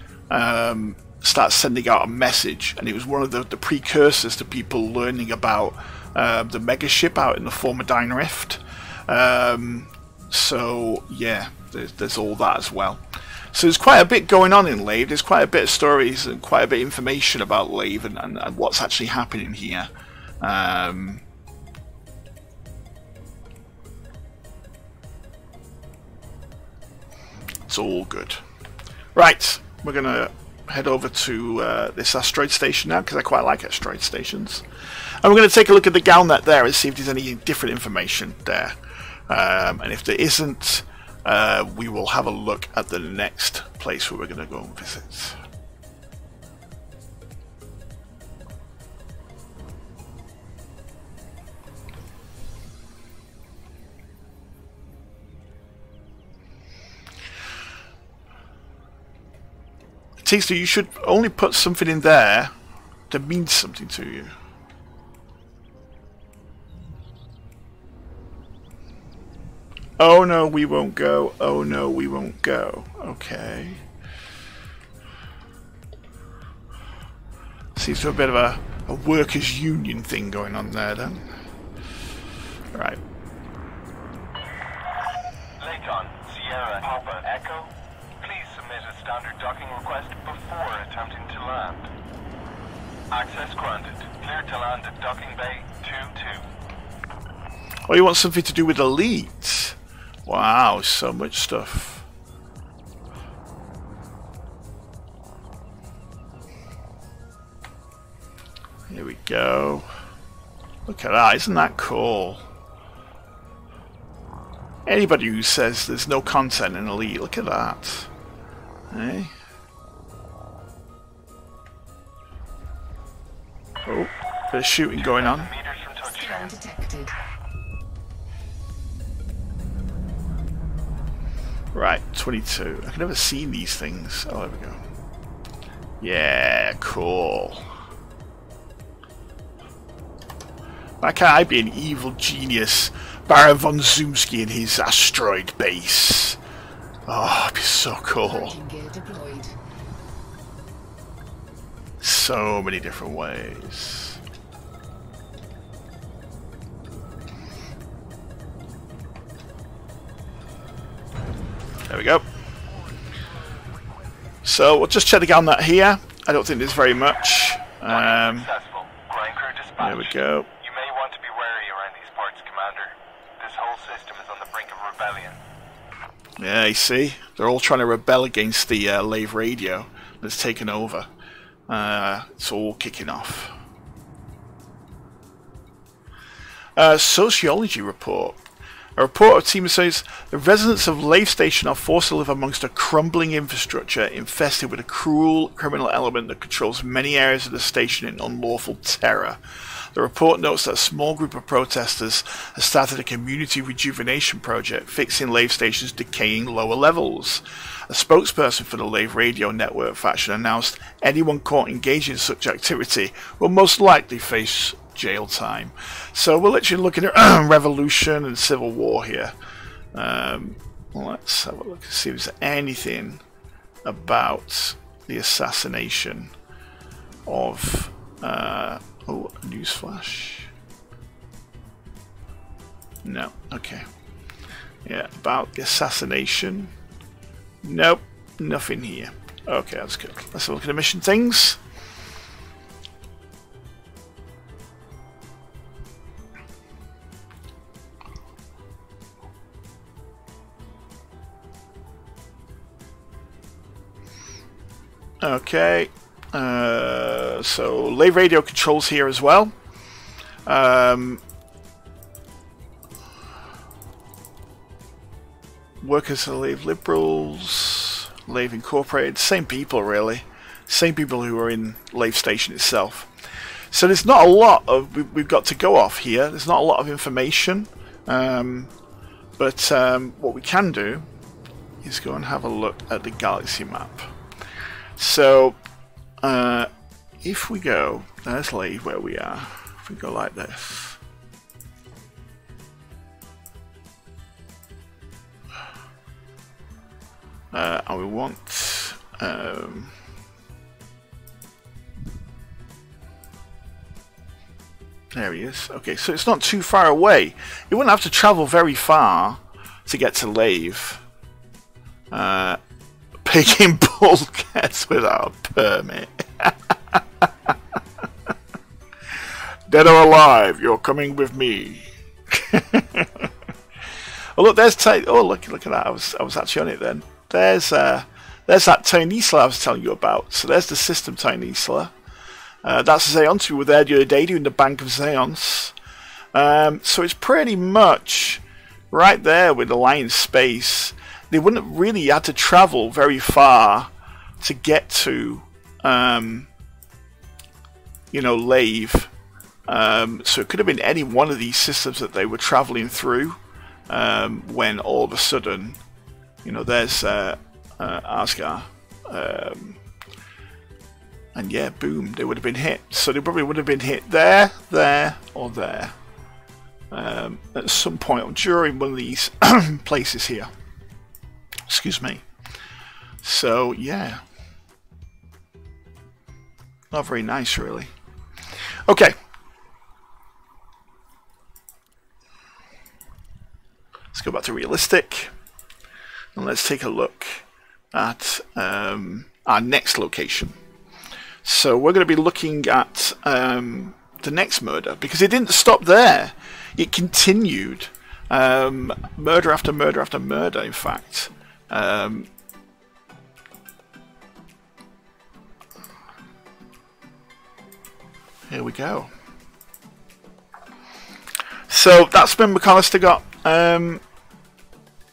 starts sending out a message, and it was one of the precursors to people learning about the megaship out in the former Dine Rift. So yeah, there's all that as well. So there's quite a bit going on in Lave. There's quite a bit of stories and quite a bit of information about Lave and what's actually happening here. It's all good. Right, we're gonna head over to this asteroid station now, because I quite like asteroid stations. And we're going to take a look at the Galnet there and see if there's any different information there. And if there isn't, we will have a look at the next place where we're going to go and visit. Tigsteruk, you should only put something in there that means something to you. Oh no, we won't go. Oh no, we won't go. Okay. Seems to be a bit of a workers' union thing going on there then. Right. Layton, Sierra, Papa, Echo. Submit a standard docking request before attempting to land. Access granted. Clear to land at docking bay 2-2. Oh, you want something to do with Elite? Wow, so much stuff. Here we go. Look at that, isn't that cool? Anybody who says there's no content in Elite, look at that. Hey. Oh, bit of shooting going on. Scan detected. Right, 22. I've never seen these things. Oh, there we go. Yeah, cool. Why can't I be an evil genius, Baron von Zoomski in his asteroid base? Oh, it'd be so cool. Gear deployed. So many different ways. There we go. So we'll just check again on that here. I don't think there's very much. Successful. Ground crew dispatched. There we go. You may want to be wary around these parts, Commander. This whole system is on the brink of rebellion. Yeah, you see? They're all trying to rebel against the Lave radio that's taken over. It's all kicking off. Sociology report. A report of team says the residents of Lave Station are forced to live amongst a crumbling infrastructure infested with a cruel criminal element that controls many areas of the station in unlawful terror. The report notes that a small group of protesters has started a community rejuvenation project fixing Lave Station's decaying lower levels. A spokesperson for the Lave Radio Network faction announced anyone caught engaging in such activity will most likely face jail time. So we're literally looking at revolution and civil war here. Let's have a look and see if there's anything about the assassination of oh, a newsflash. No, okay. Yeah, about the assassination. Nope, nothing here. Okay, that's good. Let's have a look at the mission things. Okay, so Lave Radio controls here as well. Workers of Lave Liberals, Lave Incorporated, same people really. Same people who are in Lave Station itself. So there's not a lot of, we've got to go off here. There's not a lot of information. But what we can do is go and have a look at the galaxy map. So, if we go, let's leave where we are. If we go like this. And we want, there he is. Okay, so it's not too far away. You wouldn't have to travel very far to get to Lave. Picking bulkheads without a permit. Dead or alive, you're coming with me. Oh look, there's look at that. I was actually on it then. There's that Tigsteruk I was telling you about. So there's the system Tigsteruk. That's the Zeons. We were there the other day doing the Bank of Zeons. So it's pretty much right there with the line space. They wouldn't really have to travel very far to get to, you know, Lave. So it could have been any one of these systems that they were traveling through when all of a sudden, you know, there's Asgar. And yeah, boom, they would have been hit. So they probably would have been hit there, there, or there. At some point during one of these places here. Excuse me. So, yeah. Not very nice, really. Okay. Let's go back to realistic. And let's take a look at our next location. So we're going to be looking at the next murder, because it didn't stop there. It continued. Murder after murder after murder, in fact. Here we go. So that's when McAllister got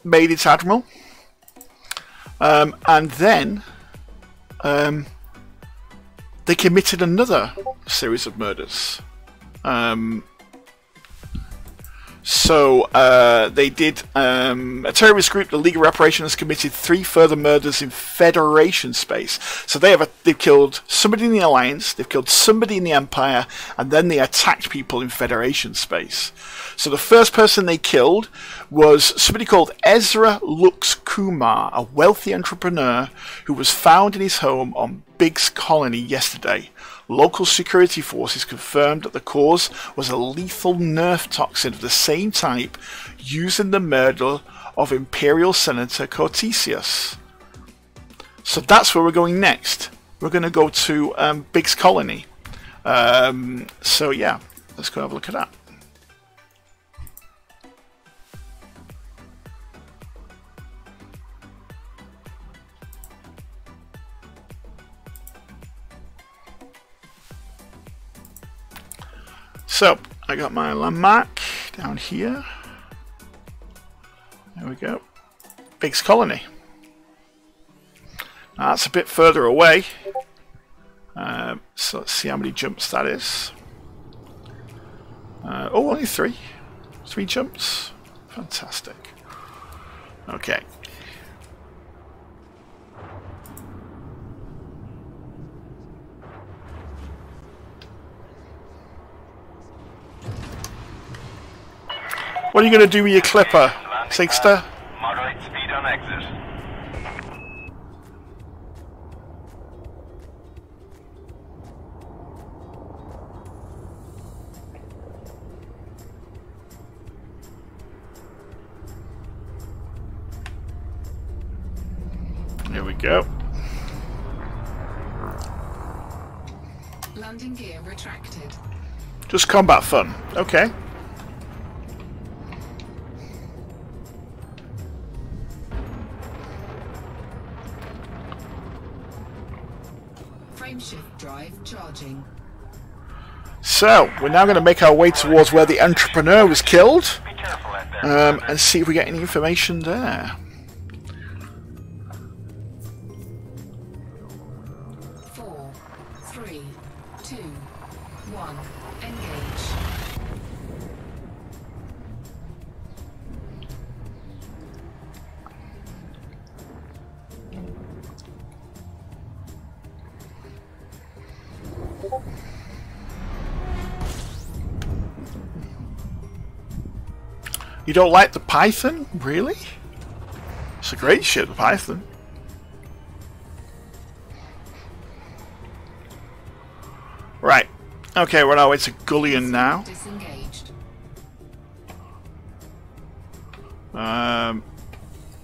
made its admiral, and then they committed another series of murders. So they did a terrorist group, the League of Reparation, has committed 3 further murders in Federation space. So they've killed somebody in the Alliance, they've killed somebody in the Empire, and then they attacked people in Federation space. So the first person they killed was somebody called Ezra Lux Kumar, a wealthy entrepreneur who was found in his home on Biggs Colony yesterday. Local security forces confirmed that the cause was a lethal nerve toxin of the same type used in the murder of Imperial Senator Cortesius. So that's where we're going next. We're going to go to Biggs Colony. So yeah, let's go have a look at that. So I got my landmark down here. There we go. Biggs Colony. Now that's a bit further away. So let's see how many jumps that is. Oh, only 3. 3 jumps. Fantastic. Okay. What are you going to do with your clipper, Tigster? Moderate speed on exit. Here we go. Landing gear retracted. Just combat fun. Okay. Frameshift drive charging. So, we're now going to make our way towards where the entrepreneur was killed. Be careful out there. And see if we get any information there. 4, 3, 2, 1. Engage. You don't like the Python? Really? It's a great ship, the Python. Right. Okay, we're on our way to Gullion now. Disengaged.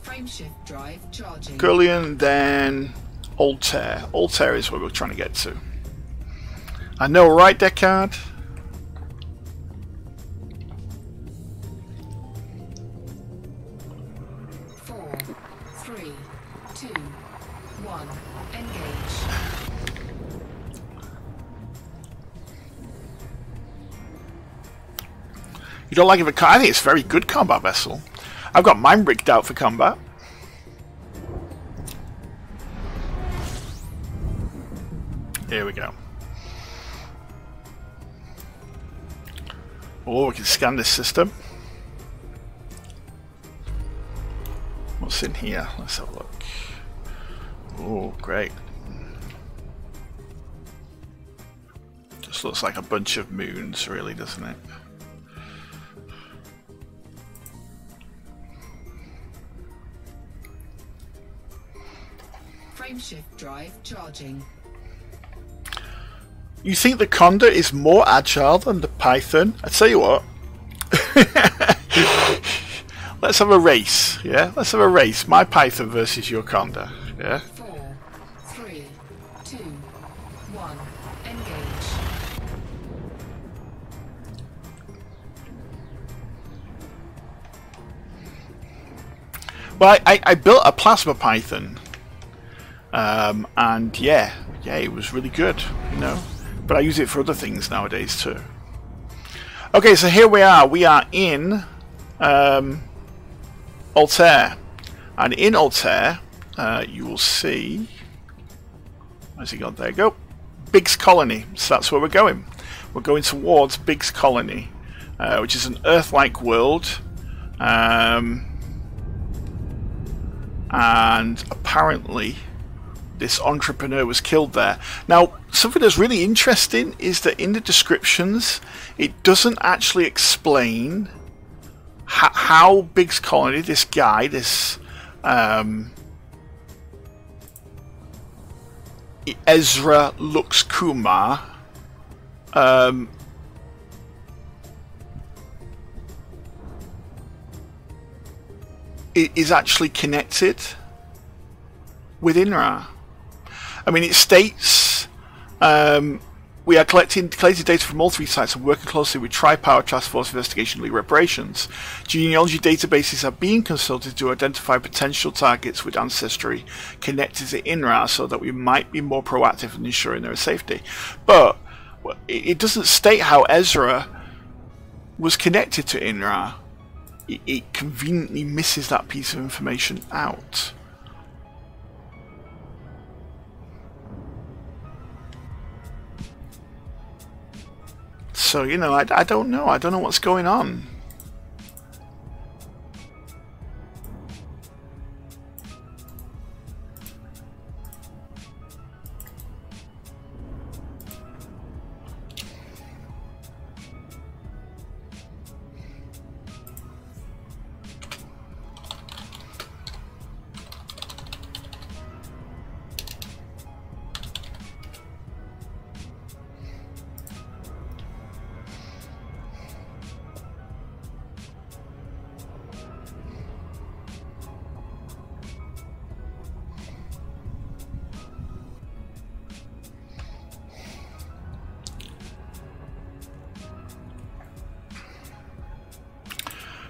Frameshift drive charging. Gullion, then Altair. Altair is where we're trying to get to. I know, right, Deckard? You don't like it? I think it's a very good combat vessel. I've got mine rigged out for combat. Here we go. Oh, we can scan this system. What's in here? Let's have a look. Oh, great. Just looks like a bunch of moons, really, doesn't it? Frameshift drive charging. You think the Condor is more agile than the Python? I tell you what. Let's have a race. Yeah, let's have a race. My Python versus your Condor. Yeah. 4, 3, 2, 1. Engage. Well, I built a plasma Python. And yeah, it was really good, you know. But I use it for other things nowadays too. Okay, so here we are. We are in Altair, and in Altair, you will see. Where's he gone? There you go. Biggs Colony. So that's where we're going. We're going towards Biggs Colony, which is an Earth-like world, and apparently this entrepreneur was killed there. Now, something that's really interesting is that in the descriptions, it doesn't actually explain how Biggs Colony, this guy, this Ezra Lux Kumar, is actually connected with INRA. I mean, it states we are collecting data from all 3 sites and working closely with Tri-Power Task Force Investigation League Reparations. Genealogy databases are being consulted to identify potential targets with ancestry connected to INRA so that we might be more proactive in ensuring their safety. But it doesn't state how Ezra was connected to INRA. It conveniently misses that piece of information out. So, you know, I don't know. I don't know what's going on.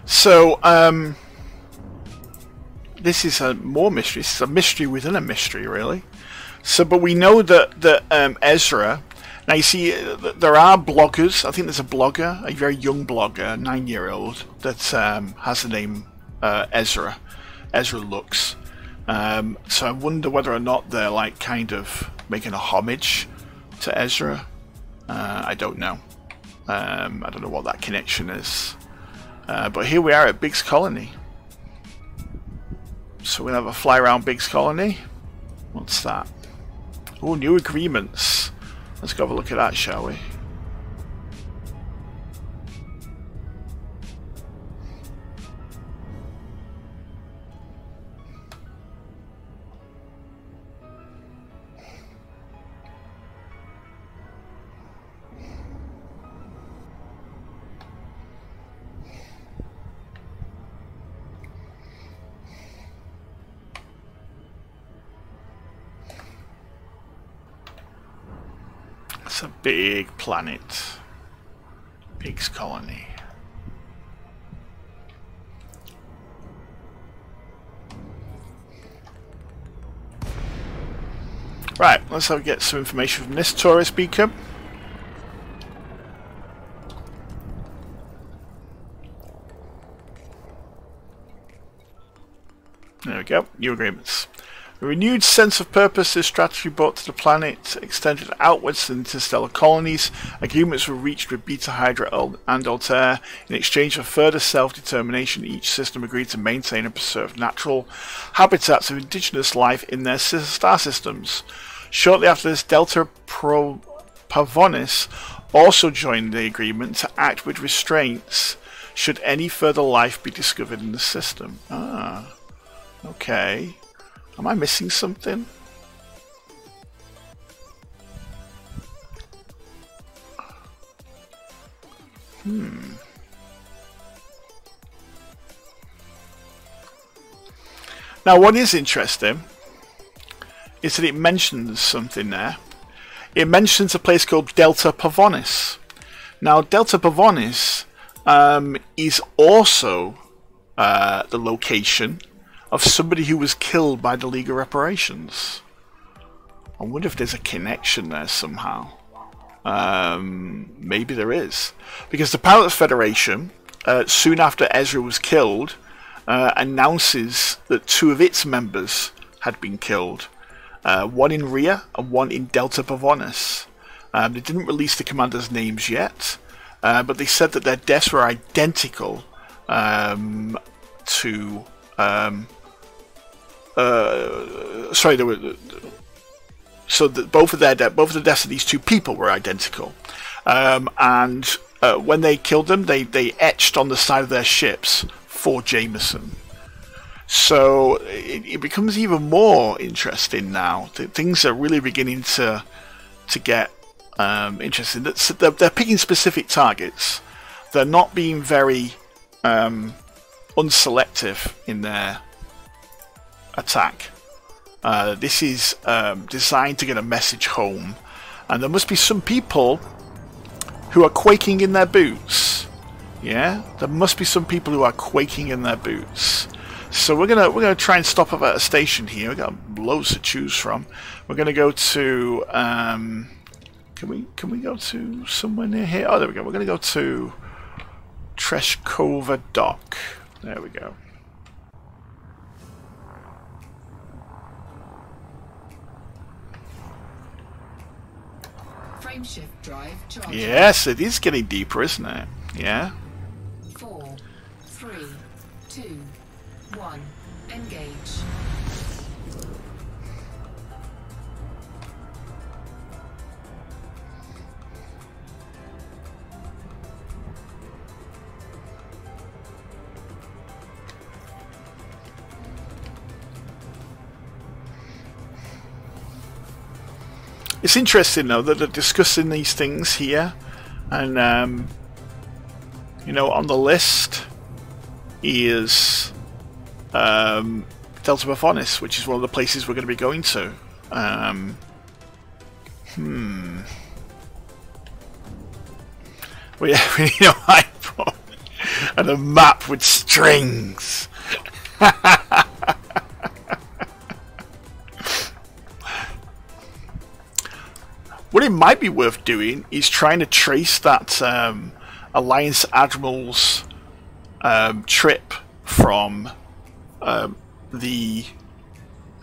So, this is a more mystery. This is a mystery within a mystery, really. So, but we know that Ezra. Now, you see, there are bloggers. I think there's a blogger, a very young blogger, 9-year-old, that has the name Ezra. Ezra Lux. So, I wonder whether or not they're like kind of making a homage to Ezra. I don't know. I don't know what that connection is. But here we are at Biggs Colony. So we'll have a fly around Biggs Colony. What's that? Oh, new agreements. Let's go have a look at that, shall we? It's a big planet. Biggs Colony. Right, let's have get some information from this tourist beacon. There we go, new agreements. A renewed sense of purpose is strategy brought to the planet, extended outwards to interstellar colonies. Agreements were reached with Beta Hydra and Altair. In exchange for further self-determination, each system agreed to maintain and preserve natural habitats of indigenous life in their star systems. Shortly after this, Delta Pavonis also joined the agreement to act with restraints should any further life be discovered in the system. Ah, okay. Am I missing something? Now, what is interesting is that it mentions something there. It mentions a place called Delta Pavonis. Now, Delta Pavonis is also the location of somebody who was killed by the League of Reparations. I wonder if there's a connection there somehow. Maybe there is. Because the Pilots Federation, soon after Ezra was killed, announces that 2 of its members had been killed. One in Rhea and one in Delta Pavonis. They didn't release the commanders' names yet, but they said that their deaths were identical to... sorry, there were... So that both of the deaths of these 2 people were identical, and when they killed them, they etched on the side of their ships for Jameson. So it becomes even more interesting now. Things are really beginning to get interesting. They're picking specific targets. They're not being very unselective in their attack. This is designed to get a message home, and there must be some people who are quaking in their boots. Yeah, there must be some people who are quaking in their boots. So we're gonna try and stop up at a station here. We've got loads to choose from. We're gonna go to can we go to somewhere near here? Oh, there we go. We're gonna go to Treshkova Dock. There we go. Frameshift drive charging. Yes, it is getting deeper, isn't it? Yeah. 4, 3, 2, 1. Engage. It's interesting though that they're discussing these things here, and you know, on the list is Delta Baphonis, which is one of the places we're going to be going to. We need a iPhone and a map with strings. What it might be worth doing is trying to trace that Alliance Admiral's trip from the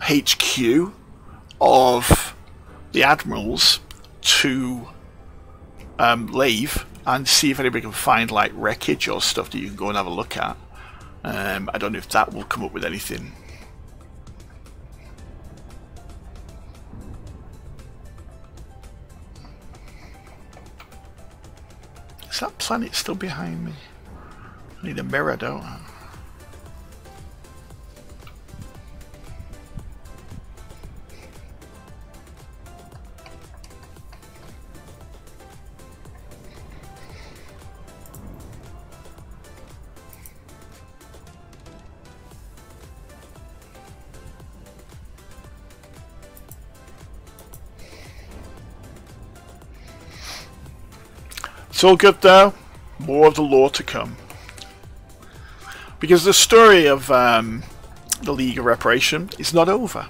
HQ of the Admirals to Lave, and see if anybody can find like wreckage or stuff that you can go and have a look at. I don't know if that will come up with anything. Is that planet still behind me? I need a mirror, don't I? It's all good though. More of the lore to come. Because the story of the League of Reparation is not over.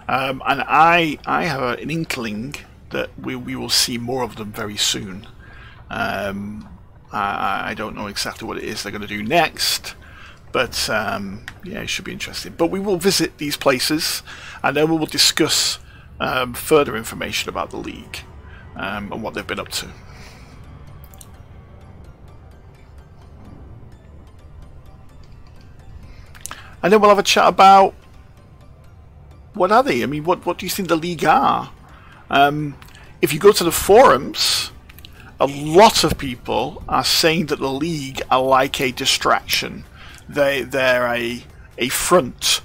And I have an inkling that we will see more of them very soon. I don't know exactly what it is they're going to do next. But yeah, it should be interesting. But we will visit these places, and then we will discuss further information about the League and what they've been up to. And then we'll have a chat about what are they? I mean, what do you think the League are? If you go to the forums, a lot of people are saying that the League are like a distraction. They're a front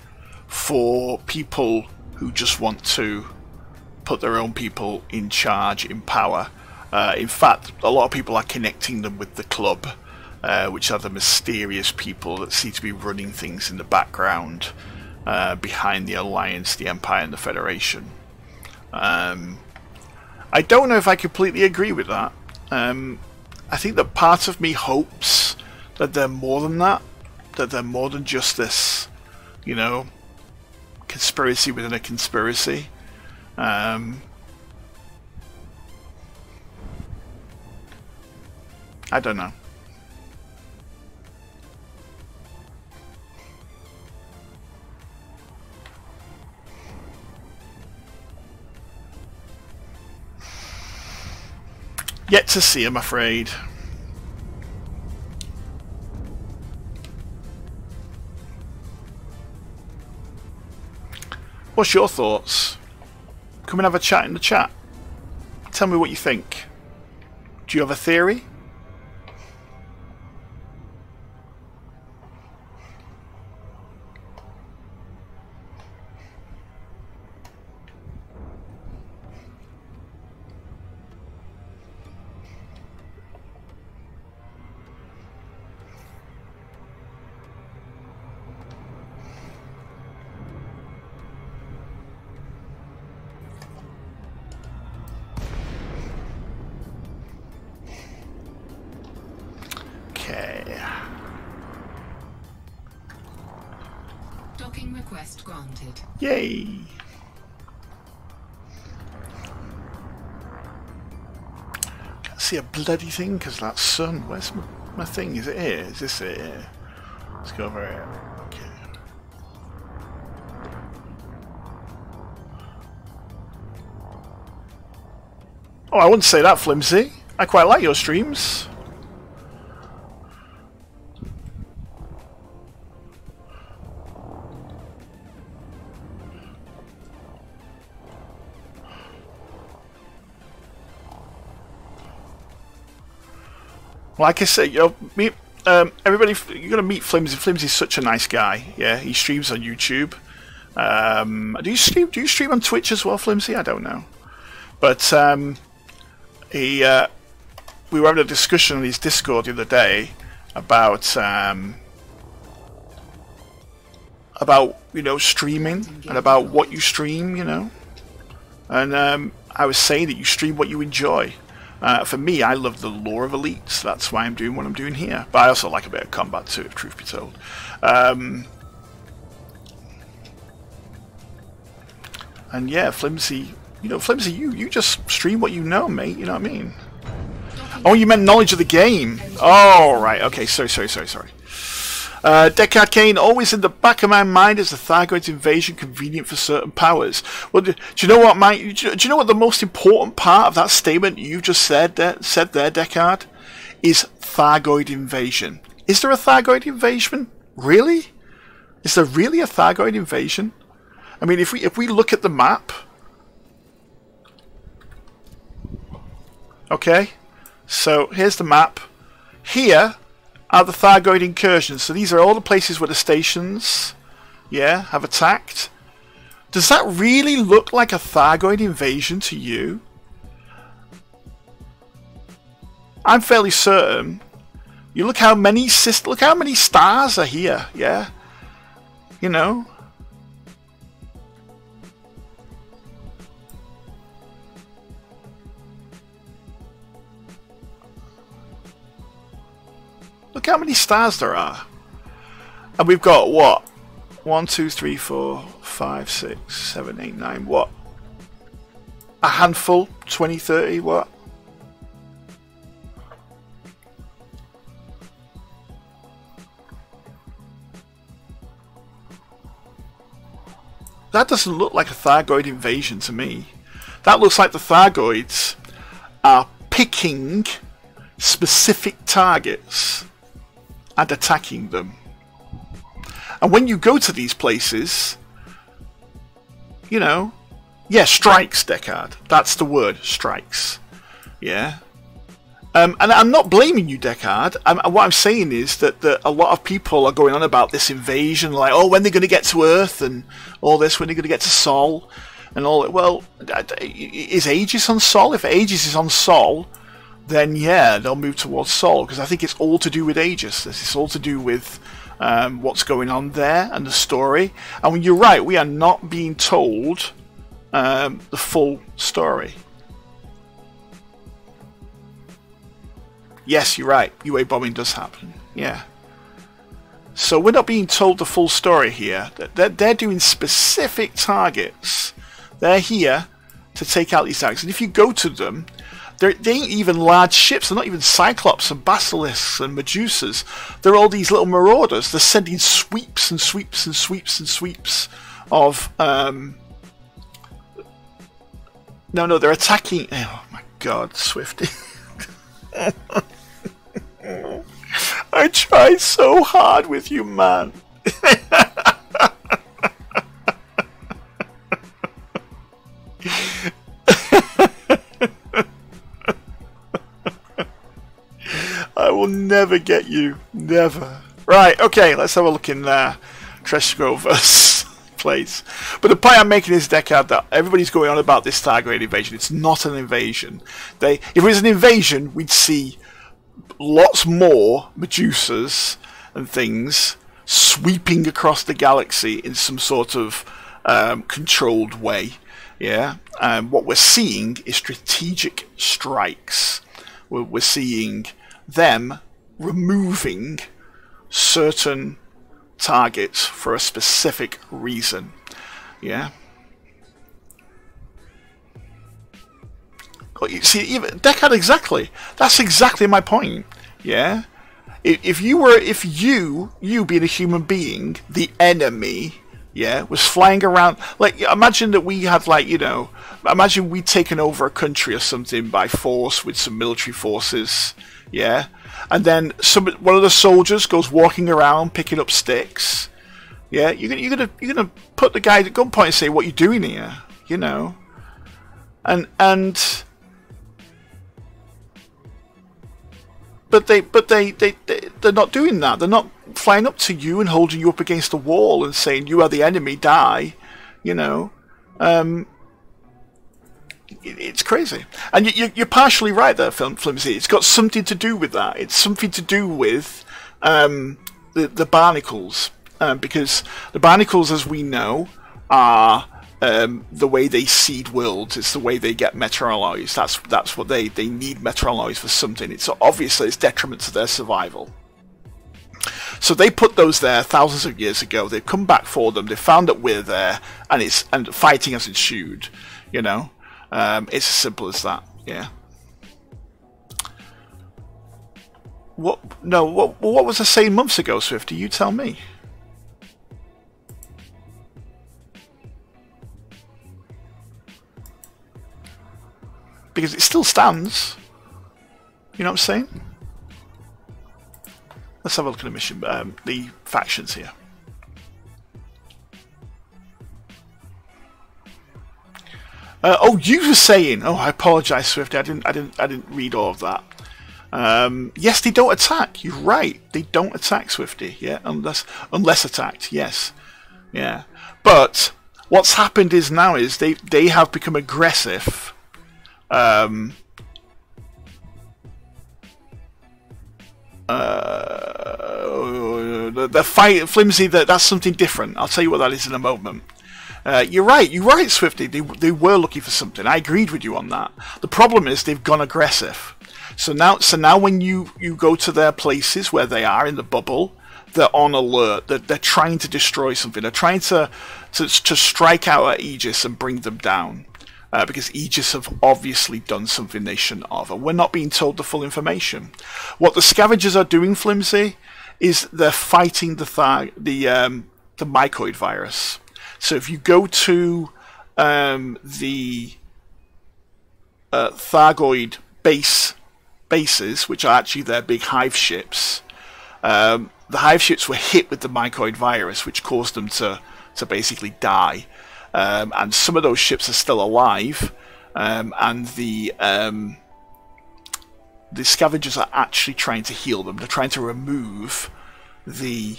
for people who just want to put their own people in charge, in power. In fact, a lot of people are connecting them with the club. Which are the mysterious people that seem to be running things in the background behind the Alliance, the Empire, and the Federation. I don't know if I completely agree with that. I think that part of me hopes that they're more than that, that they're more than just this, you know, conspiracy within a conspiracy. I don't know. Yet to see, I'm afraid. What's your thoughts? Come and have a chat in the chat. Tell me what you think. Do you have a theory? Docking request granted. Yay! Can't see a bloody thing because that sun. Where's my thing? Is it here? Is this it here? Let's go over here. Okay. Oh, I wouldn't say that, Flimsy. I quite like your streams. Like I say, you know, everybody, you're gonna meet Flimsy. Flimsy's such a nice guy. Yeah, he streams on YouTube. Do you stream on Twitch as well, Flimsy? I don't know, but we were having a discussion on his Discord the other day about you know, streaming and about what you stream, you know, and I was saying that you stream what you enjoy. For me, I love the lore of Elites. That's why I'm doing what I'm doing here. But I also like a bit of combat too, if truth be told. And yeah, Flimsy, you know, Flimsy, you just stream what you know, mate. You know what I mean? Oh, you meant knowledge of the game. Oh, right. Okay, sorry. Deckard Kane, always in the back of my mind is the Thargoid invasion convenient for certain powers. Well, do you know what, Mike? Do you know what the most important part of that statement you just said there, Deckard? Is Thargoid invasion. Is there a Thargoid invasion? Really? Is there really a Thargoid invasion? I mean, if we look at the map, okay. So here's the map. Here are the Thargoid incursions. So these are all the places where the stations, yeah, have attacked. Does that really look like a Thargoid invasion to you? I'm fairly certain. You look how many stars are here, yeah. You know. Look how many stars there are. And we've got what? 1, 2, 3, 4, 5, 6, 7, 8, 9. What? A handful? 20, 30? What? That doesn't look like a Thargoid invasion to me. That looks like the Thargoids are picking specific targets and attacking them. And when you go to these places, you know, yeah, strikes, Deckard. That's the word, strikes. Yeah. And I'm not blaming you, Deckard. What I'm saying is that a lot of people are going on about this invasion, like, oh, when they're going to get to Earth and all this, when they're going to get to Sol and all that. Well, is Aegis on Sol? If Aegis is on Sol, then yeah, they'll move towards Sol, because I think it's all to do with Aegis. It's all to do with what's going on there and the story. And when you're right, we are not being told the full story. Yes, you're right. UA bombing does happen. Yeah. So we're not being told the full story here. They're doing specific targets. They're here to take out these targets. And if you go to them, they ain't even large ships. They're not even Cyclops and Basilisks and Medusas. They're all these little marauders. They're sending sweeps and sweeps and sweeps and sweeps of... No, they're attacking... Oh my god, Swifty. I tried so hard with you, man. I will never get you. Never. Right, okay, let's have a look in Tresgrover's place. But the point I'm making is, Deckard, that everybody's going on about this Thargoid invasion. It's not an invasion. If it was an invasion, we'd see lots more Medusas and things sweeping across the galaxy in some sort of controlled way. Yeah. What we're seeing is strategic strikes. We're seeing them removing certain targets for a specific reason. Yeah. You see, even Deckard, exactly. That's exactly my point. Yeah. If you being a human being, the enemy, yeah, was flying around, like, imagine that we had, like, you know, imagine we'd taken over a country or something by force with some military forces, yeah, and then one of the soldiers goes walking around picking up sticks, yeah, you're gonna put the guy at gunpoint and say, what are you doing here, you know, and But they're not doing that. They're not flying up to you and holding you up against a wall and saying, you are the enemy, die. You know. It's crazy. And you're partially right there, Flimsy. It's got something to do with that. It's something to do with the barnacles. Because the barnacles, as we know, are... the way they seed worlds, it's the way they get metalloys. That's what they need metalloys for something. It's obviously it's detriment to their survival. So they put those there thousands of years ago. They've come back for them. They found that we're there, and fighting has ensued. You know, it's as simple as that. Yeah. What was I saying months ago, Swifty? You tell me. Because it still stands. You know what I'm saying? Let's have a look at the mission, the factions here. Oh, you were saying. Oh, I apologise, Swifty. I didn't read all of that. Yes, they don't attack. You're right. They don't attack, Swifty. Yeah, unless attacked. Yes. Yeah. But what's happened is now is they have become aggressive. The fight, Flimsy, that's something different. I'll tell you what that is in a moment. You're right, Swifty. They were looking for something. I agreed with you on that. The problem is they've gone aggressive. So now when you go to their places where they are in the bubble, they're on alert. They're trying to destroy something. They're trying to strike out at Aegis and bring them down. Because Aegis have obviously done something they shouldn't have, and we're not being told the full information. What the scavengers are doing, Flimsy, is they're fighting the mycoid virus. So if you go to the Thargoid bases, which are actually their big hive ships, the hive ships were hit with the mycoid virus, which caused them to basically die. And some of those ships are still alive, and the scavengers are actually trying to heal them. They're trying to remove the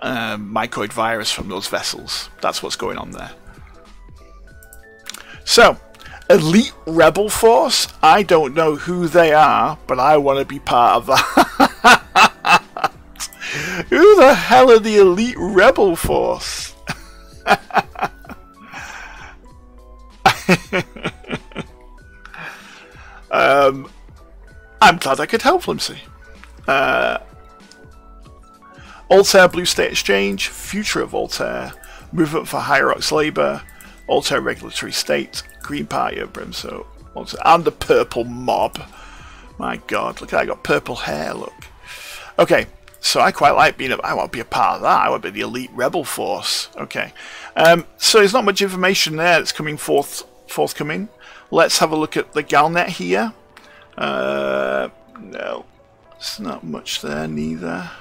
mycoid virus from those vessels. That's what's going on there. So, Elite Rebel Force, I don't know who they are, but I want to be part of that. Who the hell are the Elite Rebel Force? I'm glad I could help Flimsy. Altair Blue State Exchange, Future of Altair, Movement for Hierarchs Labour, Altair Regulatory State, Green Party of Brimstone, Altair, and the Purple Mob. My God, look, I got purple hair, look. Okay, so I quite like being I want to be a part of that. I want to be the Elite Rebel Force. Okay, so there's not much information there that's forthcoming. Let's have a look at the Galnet here. No, it's not much there neither.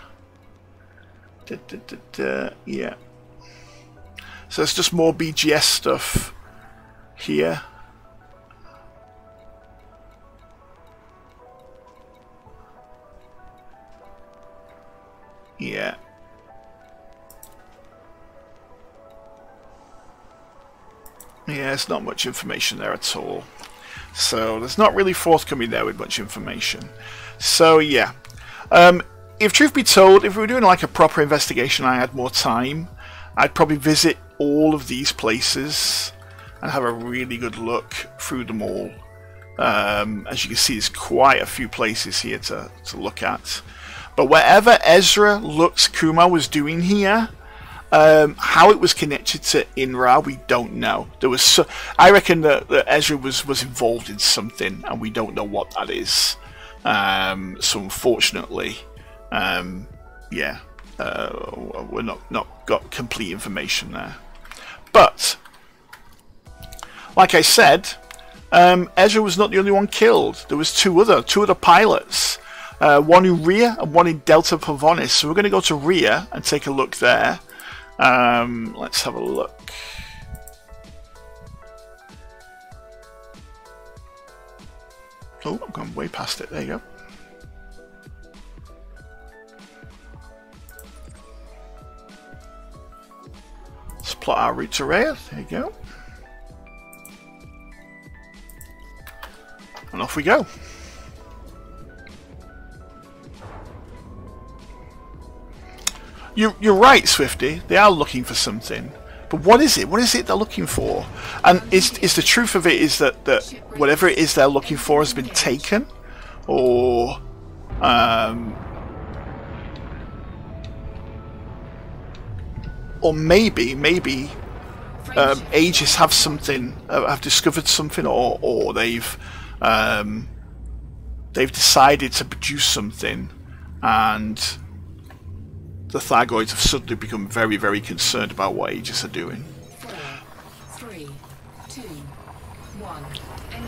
Yeah. So it's just more BGS stuff here. Yeah. Yeah, there's not much information there at all. So there's not really forthcoming there with much information. So yeah. If truth be told, if we were doing like a proper investigation and I had more time, I'd probably visit all of these places and have a really good look through them all. As you can see, there's quite a few places here to look at. But whatever Ezra Lux Kumar was doing here, how it was connected to INRA, we don't know. There was, I reckon that Ezra was involved in something, and we don't know what that is. So unfortunately, yeah, we're not got complete information there. But like I said, Ezra was not the only one killed. There was two other pilots. One in Rhea and one in Delta Pavonis. So we're going to go to Rhea and take a look there. Let's have a look. Oh, I've gone way past it. There you go. Let's plot our route to Rhea. There you go. And off we go. You're right, Swifty. They are looking for something, but what is it? What is it they're looking for? And is the truth of it is that whatever it is they're looking for has been taken, or maybe Aegis have something, have discovered something, or they've decided to produce something, and the Thargoids have suddenly become very, very concerned about what Aegis are doing. 4, 3, 2, 1, engage.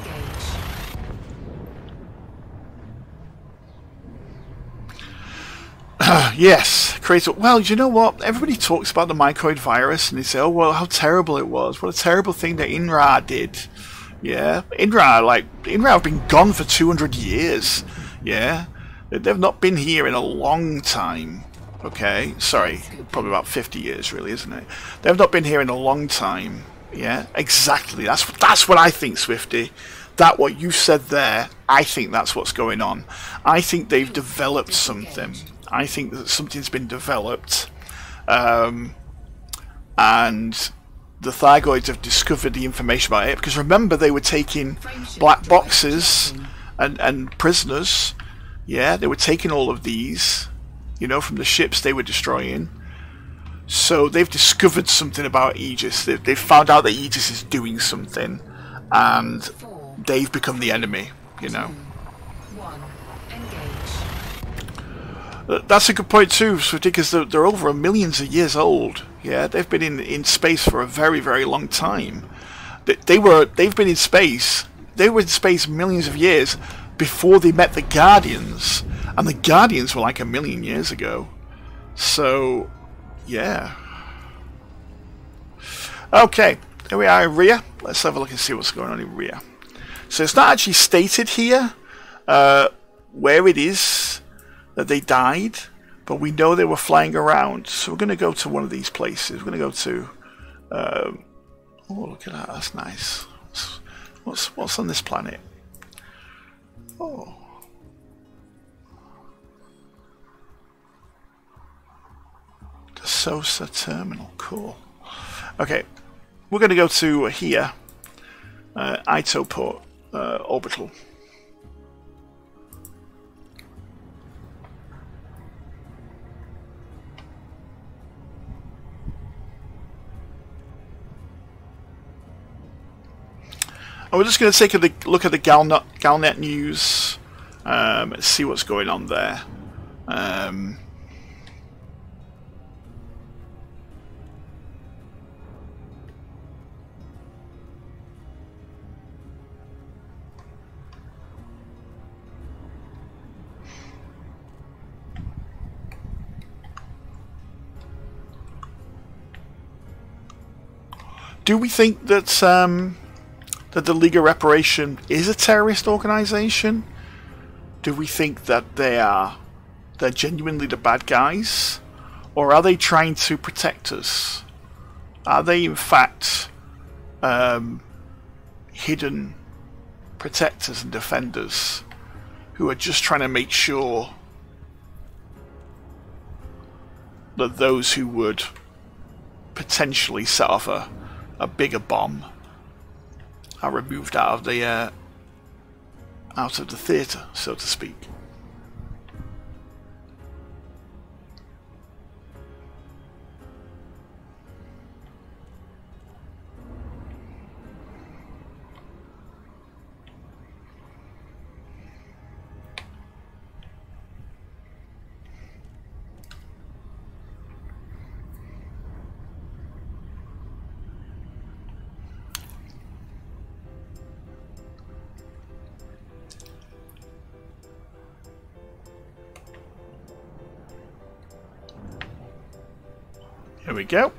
Yes, Kreid. Well, you know what? Everybody talks about the mycoid virus, and they say, "Oh, well, how terrible it was! What a terrible thing that INRA did." Yeah, INRA have been gone for 200 years. Yeah, they've not been here in a long time. Okay, sorry, probably about 50 years, really, isn't it? They've not been here in a long time. Yeah, exactly. That's what I think, Swifty. That what you said there, I think that's what's going on. I think they've developed something. I think that something's been developed, and the Thargoids have discovered the information about it. Because remember, they were taking black boxes and prisoners. Yeah, they were taking all of these, you know, from the ships they were destroying. So they've discovered something about Aegis. They've found out that Aegis is doing something, and they've become the enemy, you know. 1, engage. That's a good point too, because they're over millions of years old. Yeah, they've been in space for a very, very long time. They've been in space. They were in space millions of years before they met the Guardians, and the Guardians were like 1,000,000 years ago. So, yeah. Okay, here we are in Rhea. Let's have a look and see what's going on in Rhea. So it's not actually stated here where it is that they died, but we know they were flying around. So we're going to go to one of these places. We're going to go to... oh, look at that. That's nice. What's on this planet? Oh. The SOSA terminal. Cool. Okay. We're going to go to here. Itoport orbital. And we're just going to take a look at the Galnet news and see what's going on there. Do we think that that the League of Reparation is a terrorist organization? Do we think that they're genuinely the bad guys, or are they trying to protect us? Are they in fact hidden protectors and defenders who are just trying to make sure that those who would potentially set off a bigger bomb are removed out of the theatre, so to speak? Here we go.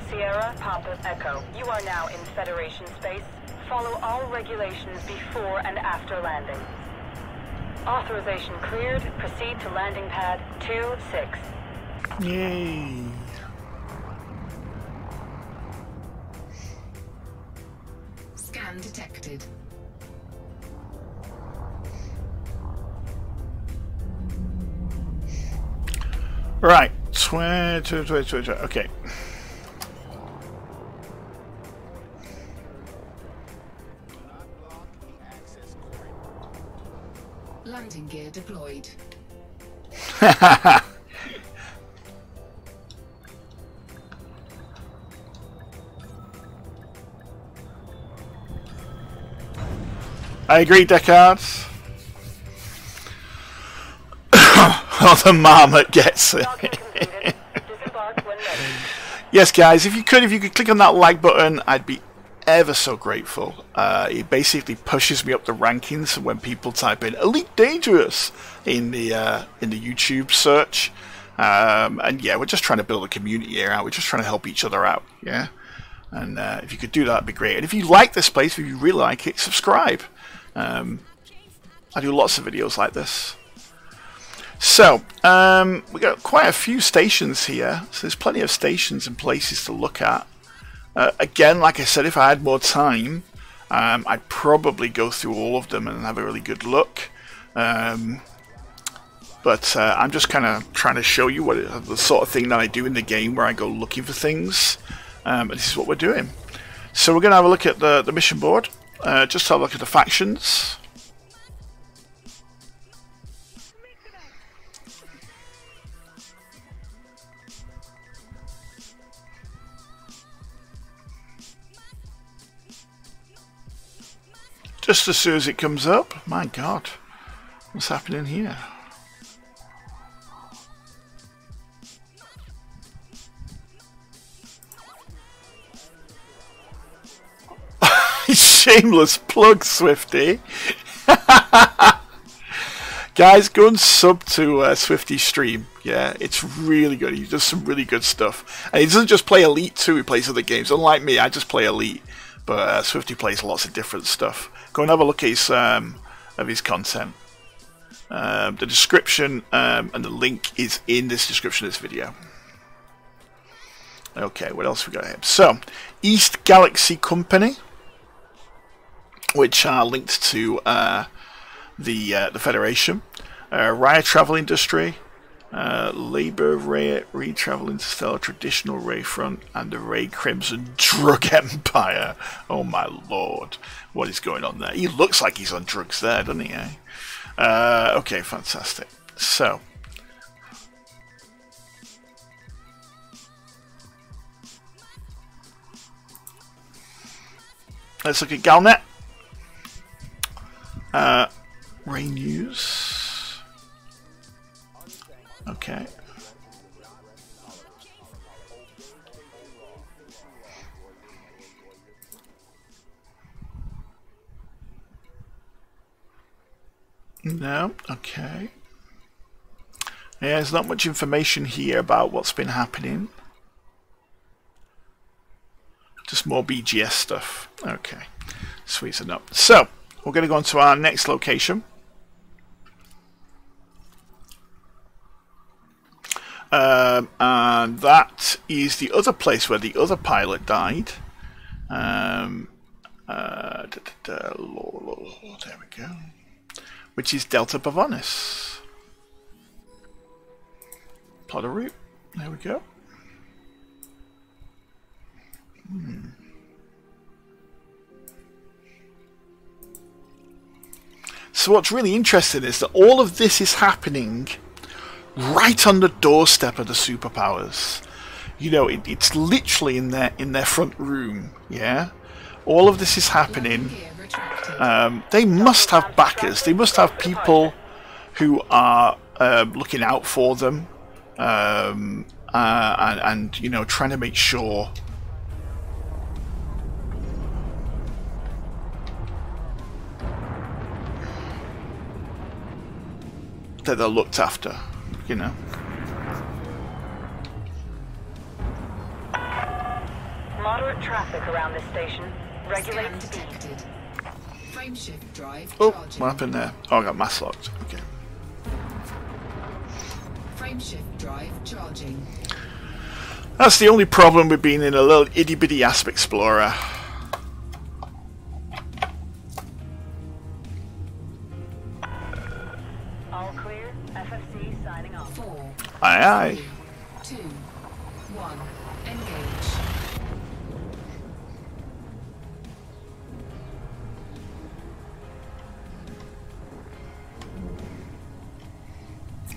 Sierra, Papa, Echo. You are now in Federation space. Follow all regulations before and after landing. Authorization cleared. Proceed to landing pad 26. Yay. Scan detected. Right. 20. Okay. Landing gear deployed. I agree, Descartes. Oh, the marmot gets it. Yes, guys, if you could click on that like button, I'd be ever so grateful. It basically pushes me up the rankings when people type in Elite Dangerous in the YouTube search. And yeah, we're just trying to build a community here out. We're just trying to help each other out. Yeah. And if you could do that, that'd be great. And if you like this place, if you really like it, subscribe. I do lots of videos like this. So, we got quite a few stations here. So there's plenty of stations and places to look at. Again, like I said, if I had more time, I'd probably go through all of them and have a really good look. But I'm just kind of trying to show you what the sort of thing that I do in the game where I go looking for things. And this is what we're doing. So we're going to have a look at the mission board. Just have a look at the factions. Just as soon as it comes up, my God, what's happening here? Shameless plug, Swifty. Guys, go and sub to Swifty's stream. Yeah, it's really good. He does some really good stuff. And he doesn't just play Elite 2, he plays other games. Unlike me, I just play Elite. But Swifty plays lots of different stuff. Go and have a look at his, of his content. The description and the link is in this description of this video. Okay, what else we got here? So, East Galaxy Company, which are linked to the Federation. Raya Travel Industry, Labour Ray Travel Interstellar, Traditional Rayfront, and the Ray Crimson Drug Empire. Oh my lord, what is going on there? He looks like he's on drugs there, doesn't he? Okay, fantastic. So, let's look at Galnet. Ray News. Okay. No, okay. Yeah, there's not much information here about what's been happening. Just more BGS stuff. Okay, sweet enough. So, we're going to go on to our next location. And that is the other place where the other pilot died. There we go. Which is Delta Pavonis. Plot a route. There we go. So what's really interesting is that all of this is happening right on the doorstep of the superpowers. You know, it's literally in their front room, yeah. all of this is happening. They must have backers. They must have people who are looking out for them, and you know, trying to make sure that they're looked after, you know. Moderate traffic around this station. Regulate speed. Frame shift drive Oh, charging. what happened there? Oh, I got mass locked. Okay. Frame shift drive charging. That's the only problem with being in a little itty bitty Asp Explorer. All clear. FFC signing off. 4, Aye aye. 2, 1. Engage.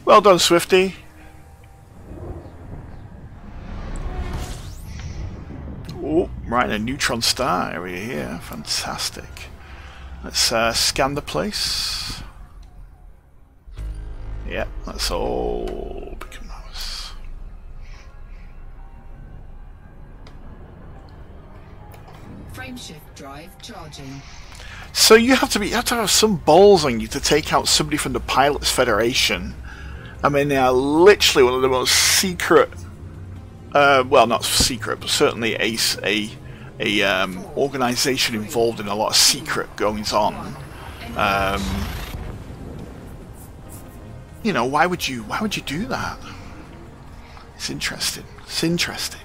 Well done, Swifty. Oh, right in a neutron star area here. Fantastic. Let's scan the place. Yep, that's all become ours. Frame shift drive charging. So you have to have some balls on you to take out somebody from the Pilots Federation. I mean, they are literally one of the most secret, well, not secret, but certainly a organization involved in a lot of secret goings on. You know, why would you do that? It's interesting. It's interesting.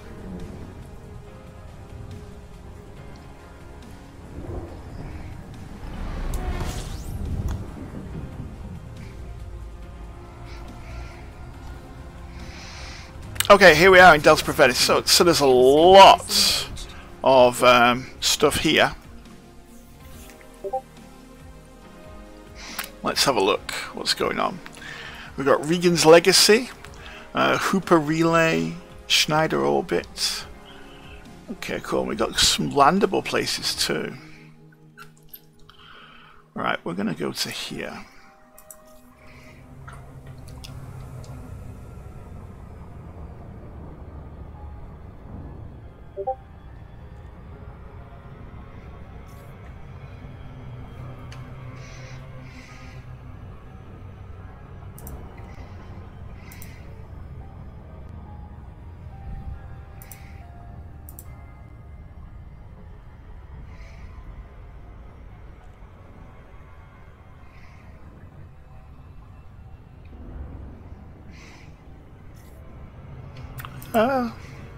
Okay, here we are in Delta Prophetic. So there's a lot of stuff here. Let's have a look. What's going on? We've got Regan's Legacy, Hooper Relay, Schneider Orbit. Okay, cool. We've got some landable places too. Right, we're going to go to here.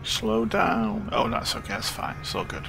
Slow down. Oh, that's okay, that's fine. It's all good.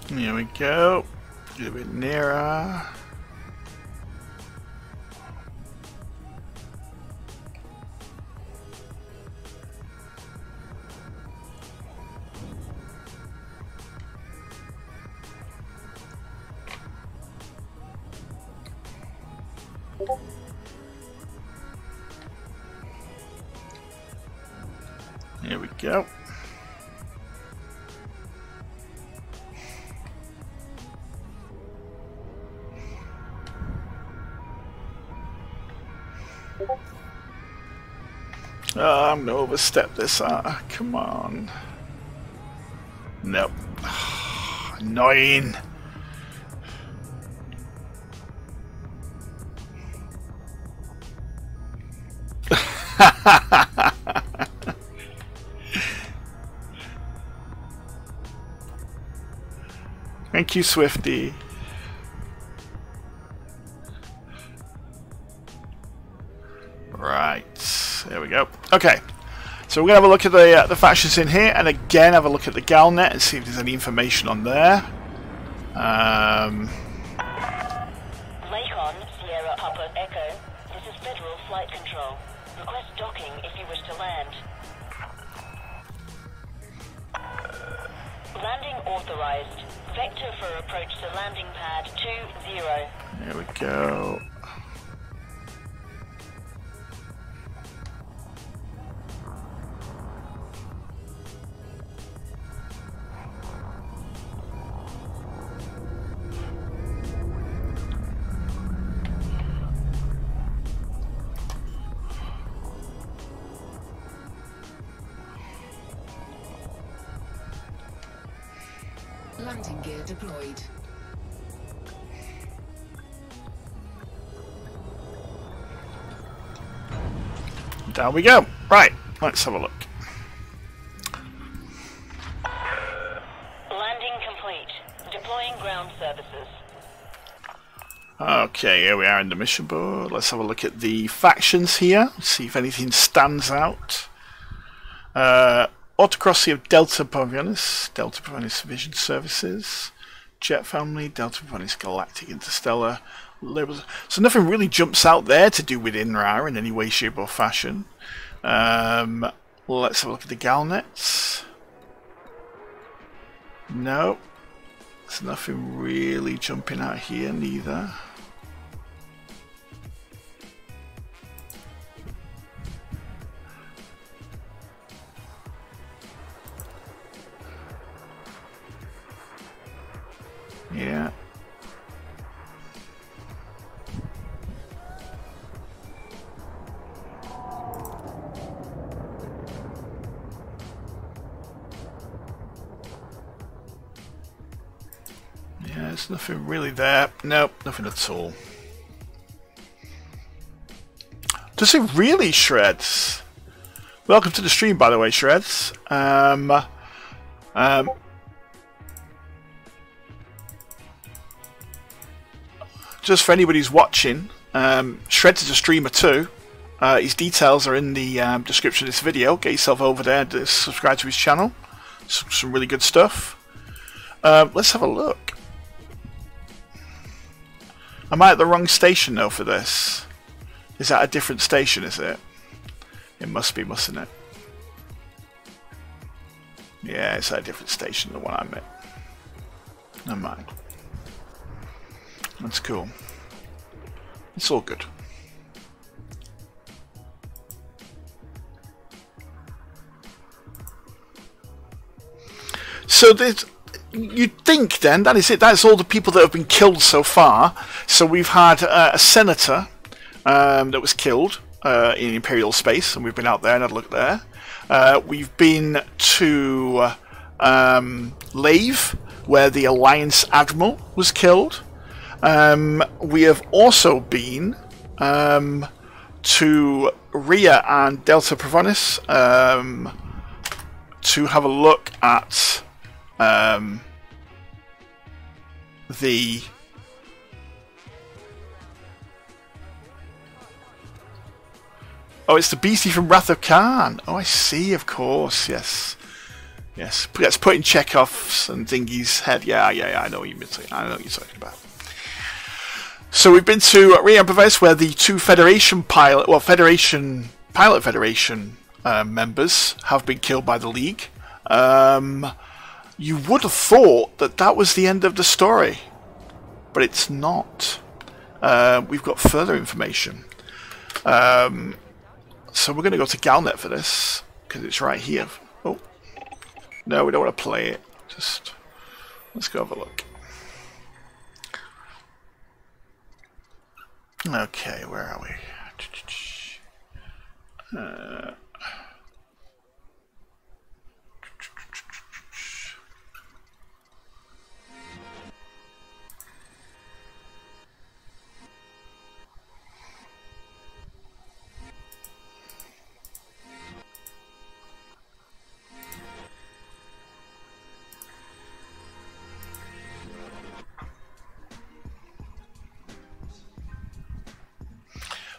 Here we go. Get a bit nearer. Here we go. Oh, I'm gonna overstep this. Come on. Nope. Annoying. Thank you, Swifty. Okay, so we're going to have a look at the factions in here, and again have a look at the Galnet and see if there's any information on there. Lakon, Sierra Papa Echo. This is Federal Flight Control. Request docking if you wish to land. Landing authorized. Vector for approach to landing pad 20. There we go. Landing gear deployed. Down we go. Right, let's have a look. Landing complete. Deploying ground services. Okay, here we are in the mission board. Let's have a look at the factions here. See if anything stands out. Autocracy of Delta Provinus, Delta Provinus Division Services, Jet Family, Delta Provinus Galactic Interstellar. So nothing really jumps out there to do with INRA in any way, shape or fashion. Let's have a look at the Galnets. No, there's nothing really jumping out here neither. Yeah. Yeah, there's nothing really there. Nope, nothing at all. Does it really, Shredz? Welcome to the stream, by the way, Shredz. Just for anybody who's watching, Shredz is a streamer too. His details are in the description of this video. Get yourself over there and subscribe to his channel. Some really good stuff. Let's have a look. Am I at the wrong station though for this? Is that a different station, is it? It must be, mustn't it? Yeah, it's at a different station than the one I'm at. Never mind. That's cool. It's all good. So you'd think then, that is it. That's all the people that have been killed so far. So we've had a senator that was killed in Imperial space, and we've been out there and had a look there. We've been to Lave, where the Alliance Admiral was killed. We have also been to Rhea and Delta Provinus to have a look at the it's the beastie from Wrath of Khan. Oh, I see, of course, yes. Yes, that's putting Chekhov's and Dingy's head. Yeah, I know what you're talking about. So we've been to Rhea and Provinus, where the two Federation Pilot Federation members have been killed by the League. You would have thought that that was the end of the story, but it's not. We've got further information. So we're going to go to Galnet for this, because it's right here. Oh, no, we don't want to play it. Just, let's go have a look. Okay, where are we?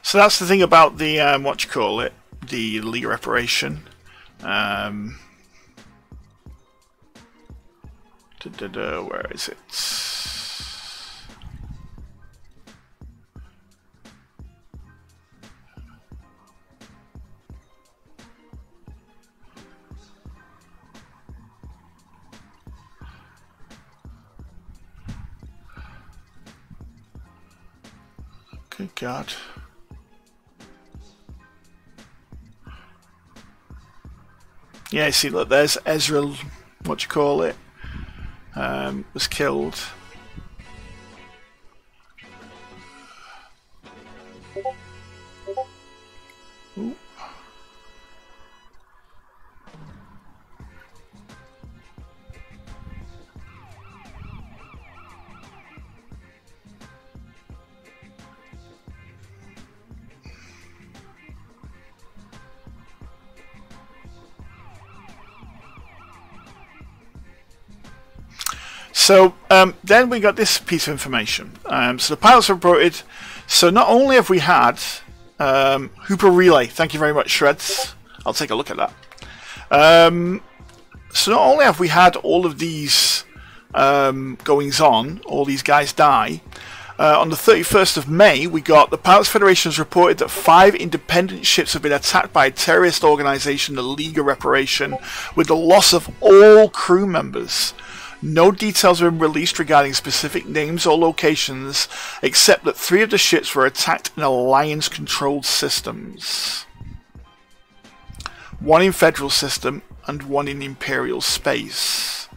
So that's the thing about the the League of Reparation. Where is it? Good God. Yeah, see, look, there's Ezra, what you call it, was killed. Ooh. So then we got this piece of information. So the pilots reported. So not only have we had Hooper Relay, thank you very much, Shredz. I'll take a look at that. So not only have we had all of these goings on, all these guys die. On the 31st of May, we got the Pilots Federation has reported that 5 independent ships have been attacked by a terrorist organization, the League of Reparation, with the loss of all crew members. No details have been released regarding specific names or locations, except that 3 of the ships were attacked in Alliance-controlled systems. 1 in Federal system and 1 in Imperial space.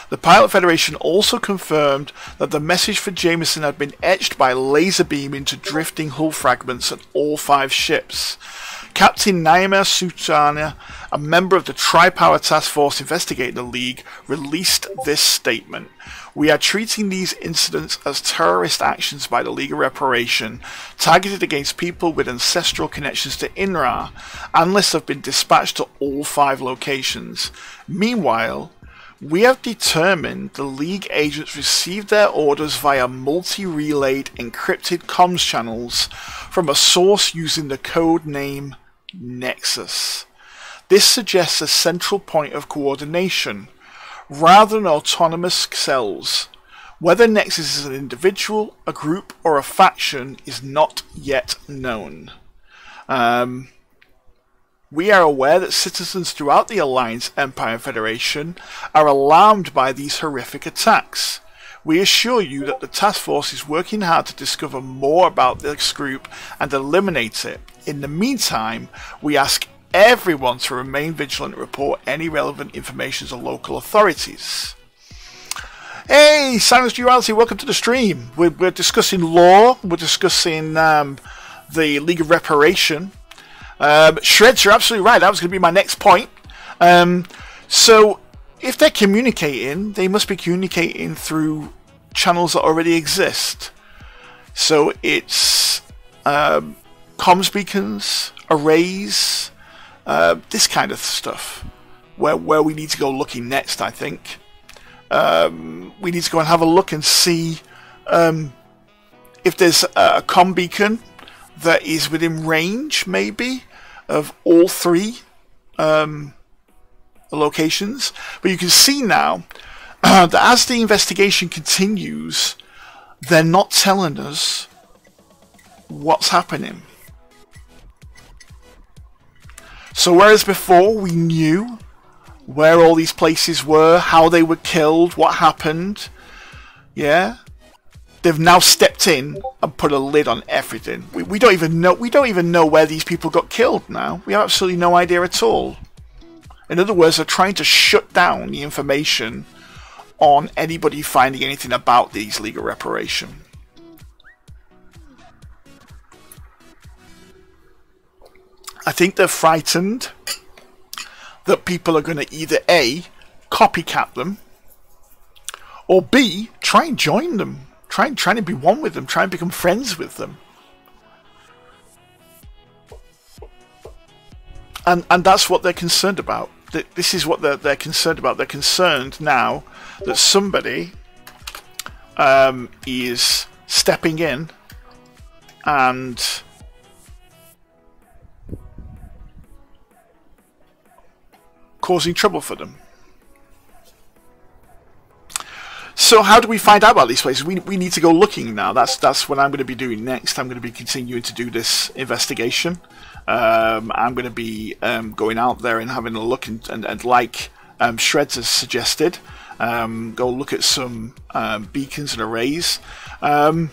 The Pilot Federation also confirmed that the message for Jameson had been etched by laser beam into drifting hull fragments at all 5 ships. Captain Naima Sultana, a member of the Tri-Power Task Force investigating the League, released this statement. We are treating these incidents as terrorist actions by the League of Reparation, targeted against people with ancestral connections to INRA. Analysts have been dispatched to all 5 locations. Meanwhile, we have determined the League agents received their orders via multi-relayed encrypted comms channels from a source using the code name Nexus. This suggests a central point of coordination, rather than autonomous cells. Whether Nexus is an individual, a group, or a faction is not yet known. We are aware that citizens throughout the Alliance, Empire, and Federation are alarmed by these horrific attacks. We assure you that the task force is working hard to discover more about this group and eliminate it. In the meantime, we ask everyone to remain vigilant and report any relevant information to local authorities. Hey, Silence Duality, welcome to the stream. We're discussing law, we're discussing the League of Reparation. Shredz, you're absolutely right, that was going to be my next point. So, if they're communicating, they must be communicating through channels that already exist. So it's comms beacons, arrays, this kind of stuff. Where we need to go looking next, I think. We need to go and have a look and see if there's a comm beacon that is within range, maybe, of all 3 locations. But you can see now that as the investigation continues, they're not telling us what's happening. So whereas before we knew where all these places were, how they were killed, what happened, yeah, they've now stepped in and put a lid on everything. We don't even know where these people got killed now. We have absolutely no idea at all. In other words, they're trying to shut down the information on anybody finding anything about these League of Reparation. I think they're frightened that people are going to either A, copycat them, or B, try and join them. Try and be one with them. Try and become friends with them. And that's what they're concerned about. This is what they're concerned about. They're concerned now that somebody is stepping in causing trouble for them. So how do we find out about these places? We need to go looking now. That's what I'm going to be doing next. I'm going to be continuing to do this investigation. I'm going to be going out there and having a look and like Shredz has suggested, go look at some beacons and arrays. I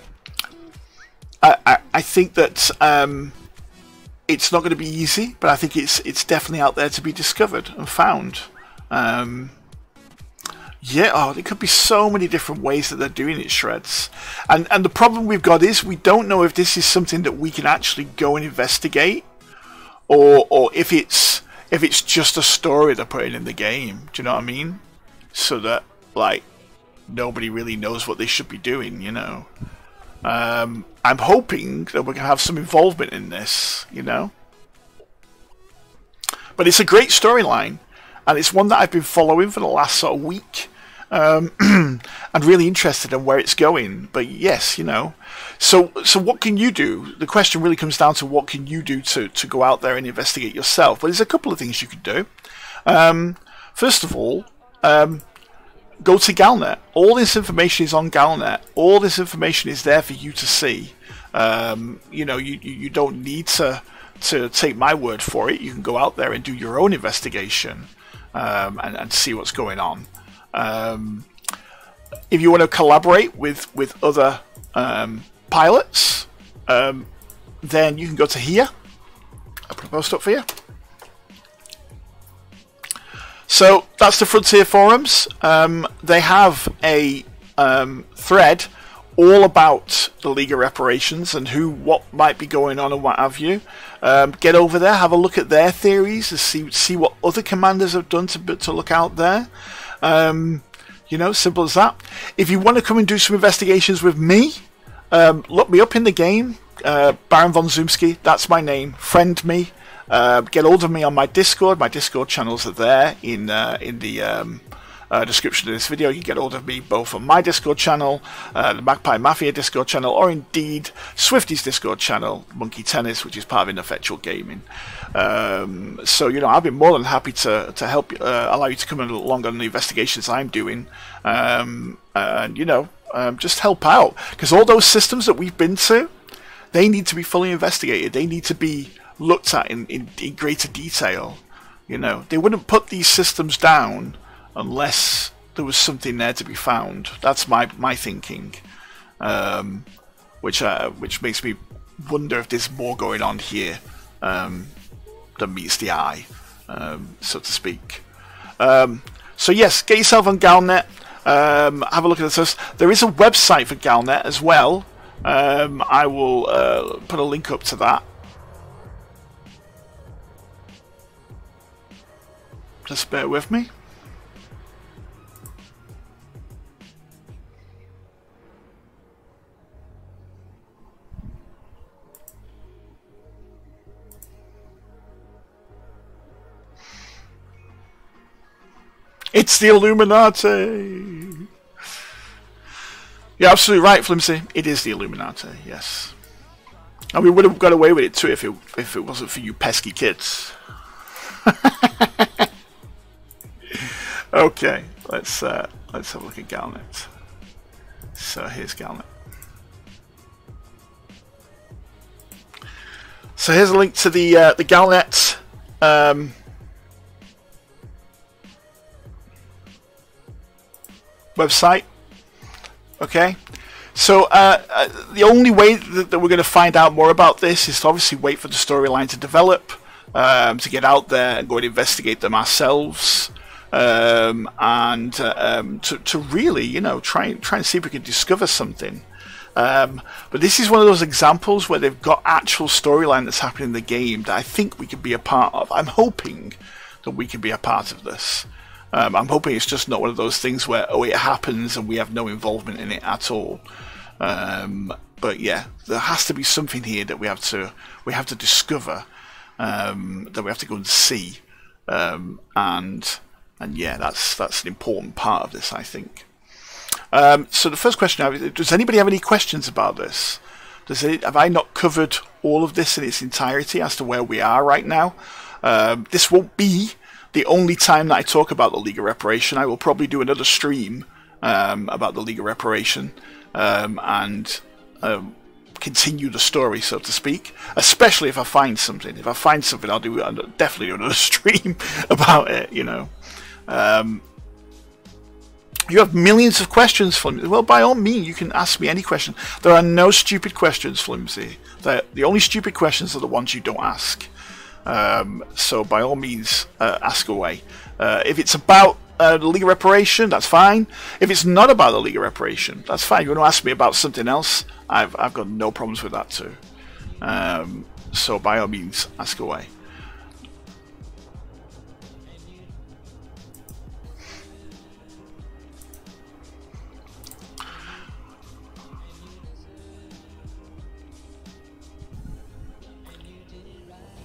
think that it's not going to be easy, but I think it's definitely out there to be discovered and found. Yeah, oh, there could be so many different ways that they're doing it, Shredz. And the problem we've got is we don't know if this is something that we can actually go and investigate, or if it's just a story they're putting in the game. Do you know what I mean? So that, like, nobody really knows what they should be doing, you know. I'm hoping that we're going to have some involvement in this, you know. But it's a great storyline, and it's one that I've been following for the last sort of week. And really interested in where it's going. But yes, you know, so what can you do? The question really comes down to what can you do to go out there and investigate yourself. Well, there's a couple of things you could do. First of all, go to Galnet. All this information is on Galnet. All this information is there for you to see. You know, you don't need to take my word for it. You can go out there and do your own investigation and see what's going on. If you want to collaborate with other pilots, then you can go to here. I'll put a post up for you. So that's the Frontier Forums. They have a thread all about the League of Reparations and what might be going on and what have you. Get over there, have a look at their theories, and see what other commanders have done to look out there. You know, simple as that. If you want to come and do some investigations with me, look me up in the game. Baron von Zoomski, that's my name. Friend me. Get hold of me on my Discord. My Discord channels are there in the description of this video. You can get hold of me both on my Discord channel, the Magpie Mafia Discord channel, or indeed Swifty's Discord channel, Monkey Tennis, which is part of Ineffectual Gaming. So, you know, I've been more than happy to help allow you to come along on the investigations I'm doing, and, you know, just help out. Because all those systems that we've been to, they need to be fully investigated. They need to be looked at in greater detail. You know, they wouldn't put these systems down unless there was something there to be found. That's my thinking, which makes me wonder if there's more going on here than meets the eye, so to speak. So yes, get yourself on Galnet. Have a look at this. There is a website for Galnet as well. I will put a link up to that. Just bear with me. It's the Illuminati! You're absolutely right, Flimsy. It is the Illuminati, yes. And we would have got away with it too if it wasn't for you pesky kids. Okay, let's have a look at Galnet. So here's Galnet. So here's a link to the Galnet website. Okay, so the only way that we're going to find out more about this is to obviously wait for the storyline to develop, to get out there and go and investigate them ourselves, and to really, you know, try and see if we can discover something. But this is one of those examples where they've got actual storyline that's happening in the game that I think we could be a part of. I'm hoping that we can be a part of this. I'm hoping it's just not one of those things where, oh, it happens and we have no involvement in it at all. But yeah, there has to be something here that we have to discover, that we have to go and see, and yeah, that's an important part of this, I think. So the first question I have, does anybody have any questions about this? Have I not covered all of this in its entirety as to where we are right now? This won't be the only time that I talk about the League of Reparation. I will probably do another stream about the League of Reparation and continue the story, so to speak. Especially if I find something. If I find something, I'll definitely do another stream about it. You know. You have millions of questions, Flimsy. Well, by all means, you can ask me any question. There are no stupid questions, Flimsy. The only stupid questions are the ones you don't ask. So by all means, ask away. If it's about the League of Reparation, that's fine. If it's not about the League of Reparation, that's fine. You want to ask me about something else, I've got no problems with that too. So by all means, ask away.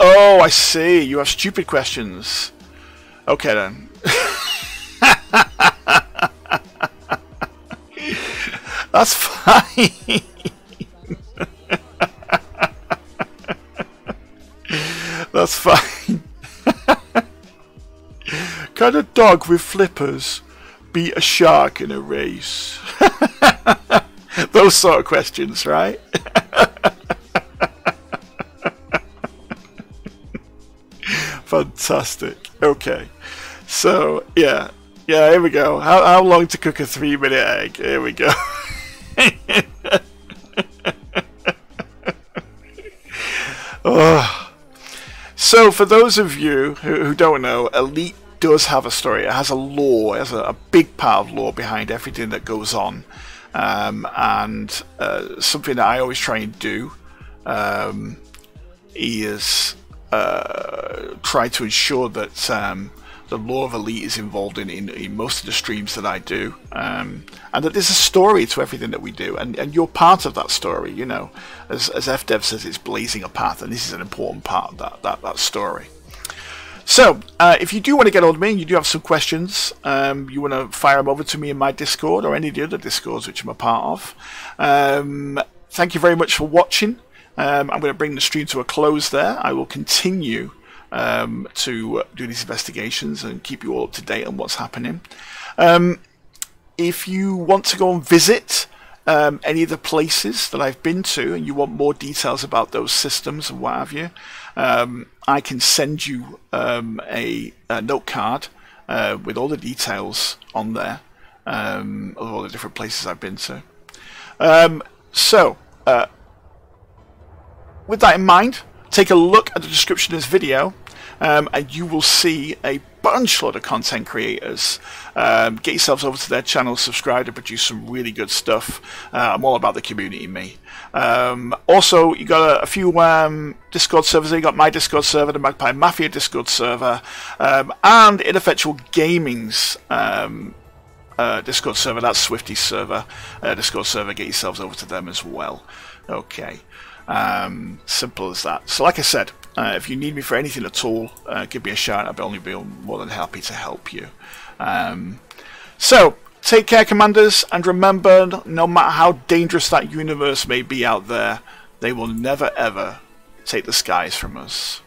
Oh, I see. You have stupid questions. Okay then. That's fine. That's fine. Can a dog with flippers beat a shark in a race? Those sort of questions, right? Fantastic. Okay. So, yeah. Yeah, here we go. How long to cook a 3-minute egg? Here we go. Oh. So, for those of you who don't know, Elite does have a story. It has a lore. It has a big part of lore behind everything that goes on. And something that I always try and do is try to ensure that the lore of Elite is involved in most of the streams that I do, and that there's a story to everything that we do, and you're part of that story. You know, as FDev says, it's blazing a path, and this is an important part of that story. So, if you do want to get hold of me, and you do have some questions, you want to fire them over to me in my Discord or any of the other Discords which I'm a part of. Thank you very much for watching. I'm going to bring the stream to a close there. I will continue to do these investigations and keep you all up to date on what's happening. If you want to go and visit any of the places that I've been to and you want more details about those systems and what have you, I can send you a note card with all the details on there of all the different places I've been to. With that in mind, take a look at the description of this video, and you will see a bunch of content creators. Get yourselves over to their channel, subscribe to produce some really good stuff. I'm all about the community, me. Also, you got a few Discord servers. You got my Discord server, the Magpie Mafia Discord server, and Ineffectual Gaming's Discord server. That's Swifty's server, Discord server. Get yourselves over to them as well. Okay. Simple as that. So like I said, if you need me for anything at all, give me a shout. I'll only be more than happy to help you. So take care, Commanders, and remember, no matter how dangerous that universe may be out there, they will never ever take the skies from us.